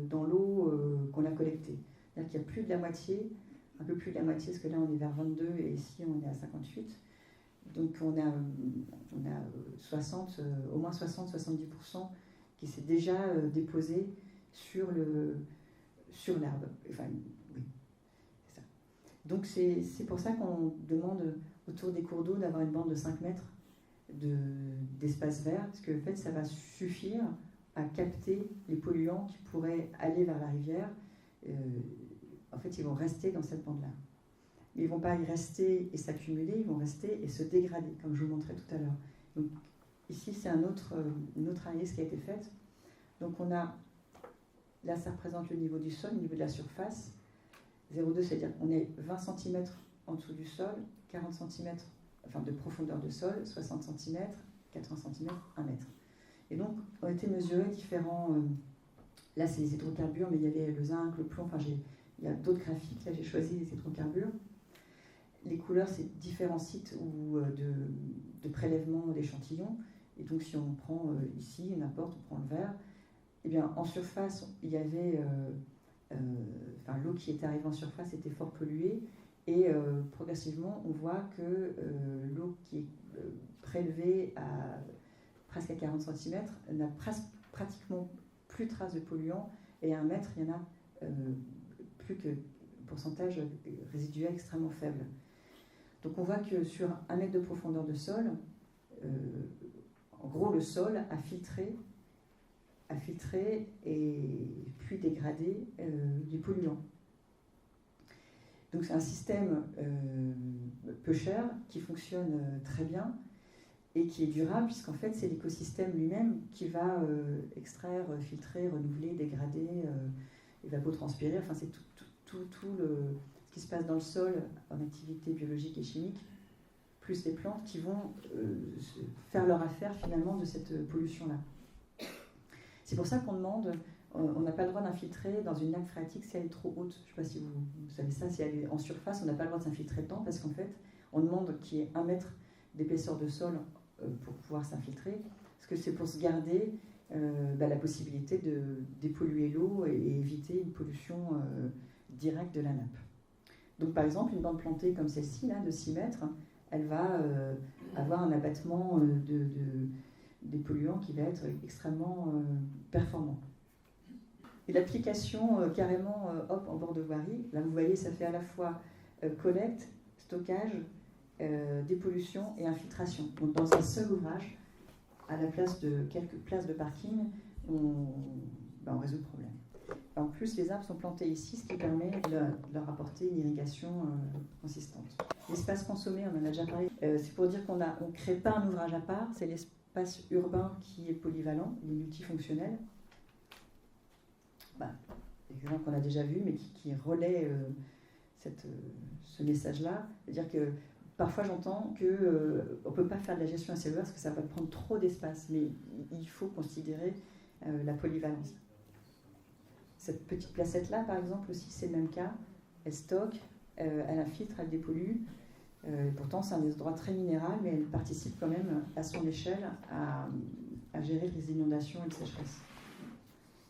dans l'eau qu'on a collectée. C'est-à-dire qu'il y a plus de la moitié, un peu plus de la moitié, parce que là on est vers 22 et ici on est à 58. Donc on a 60, au moins 60-70% qui s'est déjà déposé sur l'herbe. Enfin, oui, c'est ça. Donc c'est pour ça qu'on demande autour des cours d'eau d'avoir une bande de 5 mètres d'espace vert, parce que en fait ça va suffire à capter les polluants qui pourraient aller vers la rivière. En fait, ils vont rester dans cette bande-là. Mais ils ne vont pas y rester et s'accumuler, ils vont rester et se dégrader, comme je vous montrais tout à l'heure. Donc, ici, c'est une autre analyse qui a été faite. Donc, on a, là, ça représente le niveau du sol, le niveau de la surface. 0,2, c'est-à-dire qu'on est 20 cm en dessous du sol, 40 cm enfin, de profondeur de sol, 60 cm, 80 cm, 1 mètre. Et donc, ont été mesurés différents... là, c'est les hydrocarbures, mais il y avait le zinc, le plomb, enfin, il y a d'autres graphiques. Là, j'ai choisi les hydrocarbures. Les couleurs, c'est différents sites de prélèvement d'échantillons. Et donc, si on prend ici, n'importe, on prend le vert, eh bien, en surface, il y avait... l'eau qui était arrivée en surface était fort polluée. Et progressivement, on voit que l'eau qui est prélevée à presque à 40 cm n'a pratiquement plus trace de polluants. Et à 1 mètre, il y en a plus que pourcentage résiduel extrêmement faible. Donc on voit que sur 1 mètre de profondeur de sol, en gros le sol a filtré et puis dégradé des polluants. Donc c'est un système peu cher qui fonctionne très bien et qui est durable, puisqu'en fait c'est l'écosystème lui-même qui va extraire, filtrer, renouveler, dégrader, évapotranspirer. Enfin c'est tout ce qui se passe dans le sol en activité biologique et chimique, plus les plantes qui vont faire leur affaire finalement de cette pollution-là. C'est pour ça qu'on demande, on n'a pas le droit d'infiltrer dans une nappe phréatique si elle est trop haute. Je ne sais pas si vous savez ça, si elle est en surface, on n'a pas le droit de s'infiltrer dedans, parce qu'en fait, on demande qu'il y ait 1 mètre d'épaisseur de sol pour pouvoir s'infiltrer, parce que c'est pour se garder la possibilité de dépolluer l'eau et éviter une pollution directe de la nappe. Donc par exemple, une bande plantée comme celle-ci, là, de 6 mètres, elle va avoir un abattement des polluants qui va être extrêmement performant. Et l'application carrément en bord de voirie, là vous voyez, ça fait à la fois collecte, stockage, dépollution et infiltration. Donc dans un seul ouvrage, à la place de quelques places de parking, on résout le problème. En plus, les arbres sont plantés ici, ce qui permet de leur apporter une irrigation consistante. L'espace consommé, on en a déjà parlé, c'est pour dire qu'on ne crée pas un ouvrage à part, c'est l'espace urbain qui est polyvalent, il est multifonctionnel. L'exemple qu'on a déjà vu, mais qui relaie ce message-là. C'est-à-dire que parfois j'entends qu'on ne peut pas faire de la gestion à cellulaire parce que ça va prendre trop d'espace, mais il faut considérer la polyvalence. Cette petite placette-là, par exemple, aussi, c'est le même cas. Elle stocke, elle infiltre, elle dépollue. Pourtant, c'est un endroit très minéral, mais elle participe quand même à son échelle à gérer les inondations et les sécheresses.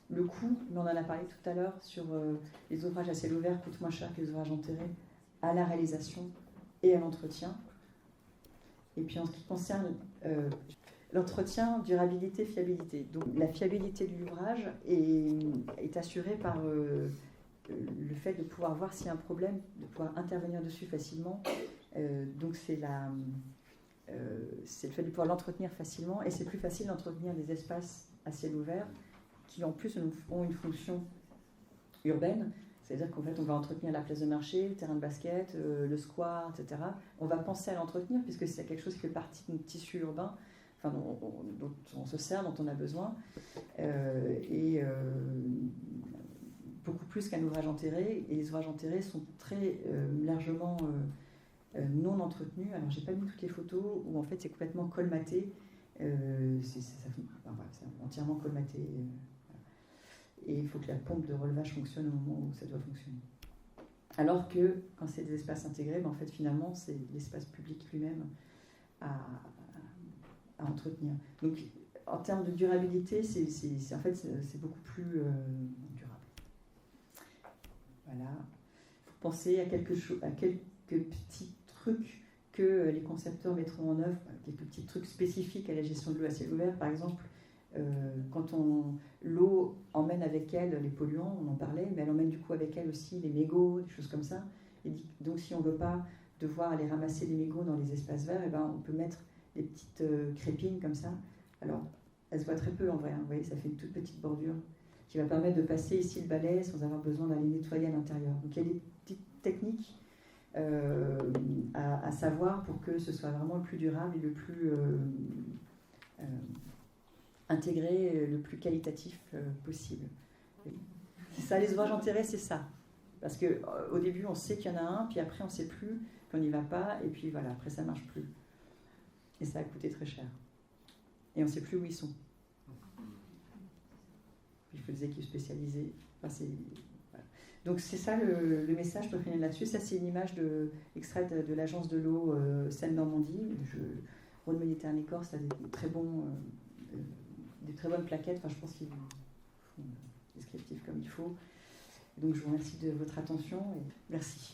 Le coût, mais on en a parlé tout à l'heure, sur les ouvrages à ciel ouvert coûtent moins cher que les ouvrages enterrés à la réalisation et à l'entretien. Et puis en ce qui concerne l'entretien, durabilité, fiabilité. Donc la fiabilité de l'ouvrage est assurée par le fait de pouvoir voir s'il y a un problème, de pouvoir intervenir dessus facilement. Donc c'est le fait de pouvoir l'entretenir facilement, et c'est plus facile d'entretenir des espaces à ciel ouvert qui en plus ont une fonction urbaine. C'est-à-dire qu'en fait, on va entretenir la place de marché, le terrain de basket, le square, etc. On va penser à l'entretenir puisque c'est quelque chose qui fait partie de notre tissu urbain, enfin, dont on se sert, dont on a besoin. Beaucoup plus qu'un ouvrage enterré. Et les ouvrages enterrés sont très largement non entretenus. Alors, j'ai pas mis toutes les photos où en fait c'est complètement colmaté. C'est entièrement colmaté. Et il faut que la pompe de relevage fonctionne au moment où ça doit fonctionner. Alors que quand c'est des espaces intégrés, en fait finalement c'est l'espace public lui-même à entretenir. Donc en termes de durabilité, c'est beaucoup plus durable. Voilà. Il faut penser à quelques petits trucs que les concepteurs mettront en œuvre, quelques petits trucs spécifiques à la gestion de l'eau à ciel ouvert, par exemple. Quand l'eau emmène avec elle les polluants, on en parlait, mais elle emmène du coup avec elle aussi les mégots, des choses comme ça. Et donc si on ne veut pas devoir aller ramasser les mégots dans les espaces verts, on peut mettre des petites crépines comme ça. Alors, elles se voient très peu en vrai, hein. Vous voyez, ça fait une toute petite bordure qui va permettre de passer ici le balai sans avoir besoin d'aller nettoyer à l'intérieur. Donc il y a des petites techniques à savoir pour que ce soit vraiment le plus durable et le plus intégré, le plus qualitatif possible. C'est ça, les ouvrages enterrés, c'est ça. Parce qu'au début, on sait qu'il y en a un, puis après, on ne sait plus, puis on n'y va pas, et puis voilà, après, ça ne marche plus. Et ça a coûté très cher. Et on ne sait plus où ils sont. Puis il faut des équipes spécialisées. Enfin, voilà. Donc c'est ça le message pour finir là-dessus. Ça, c'est une image extraite de l'agence de l'eau Seine-Normandie. Rhône Méditerranée Corse a des très bonnes plaquettes. Enfin, je pense qu'ils font descriptif comme il faut. Donc je vous remercie de votre attention et merci.